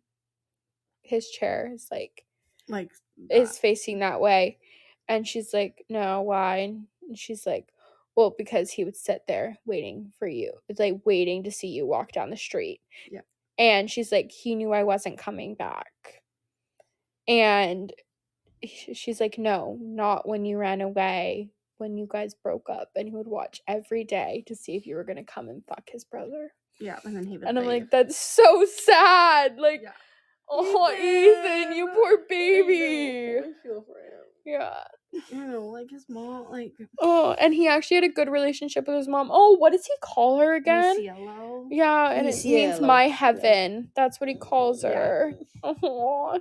his chair is is facing that way? And she's like, no, why? And she's like, well, because he would sit there waiting for you. It's like waiting to see you walk down the street. Yeah. And she's like, he knew I wasn't coming back. And she's like, no, not when you ran away, when you guys broke up, and he would watch every day to see if you were going to come and fuck his brother. Yeah, and then he would And I'm leave. like, that's so sad. Like, oh, Ethan, you poor baby. I feel for him. Yeah. You know, like his mom, like. Oh, and he actually had a good relationship with his mom. Oh, what does he call her again? Cielo. Yeah, and it means my heaven. Yeah. That's what he calls her. Oh,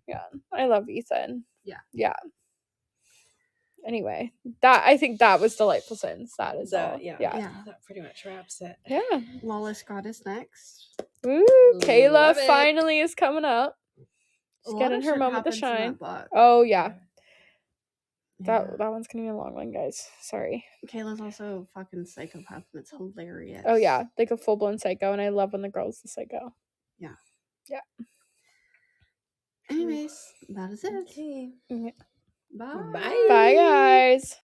yeah. I love Ethan. Yeah. Anyway, I think that was Delightful Sins. That is all. Yeah. That pretty much wraps it. Yeah. Lola Scott is next. Woo! Kayla finally is coming up. She's getting her moment to shine. Oh yeah. That one's gonna be a long one, guys. Sorry. Kayla's also a fucking psychopath, and it's hilarious. Oh yeah, like a full blown psycho, and I love when the girl's the psycho. Yeah. Yeah. Anyways, that is it. Okay. Yeah. Bye. Bye. Bye, guys.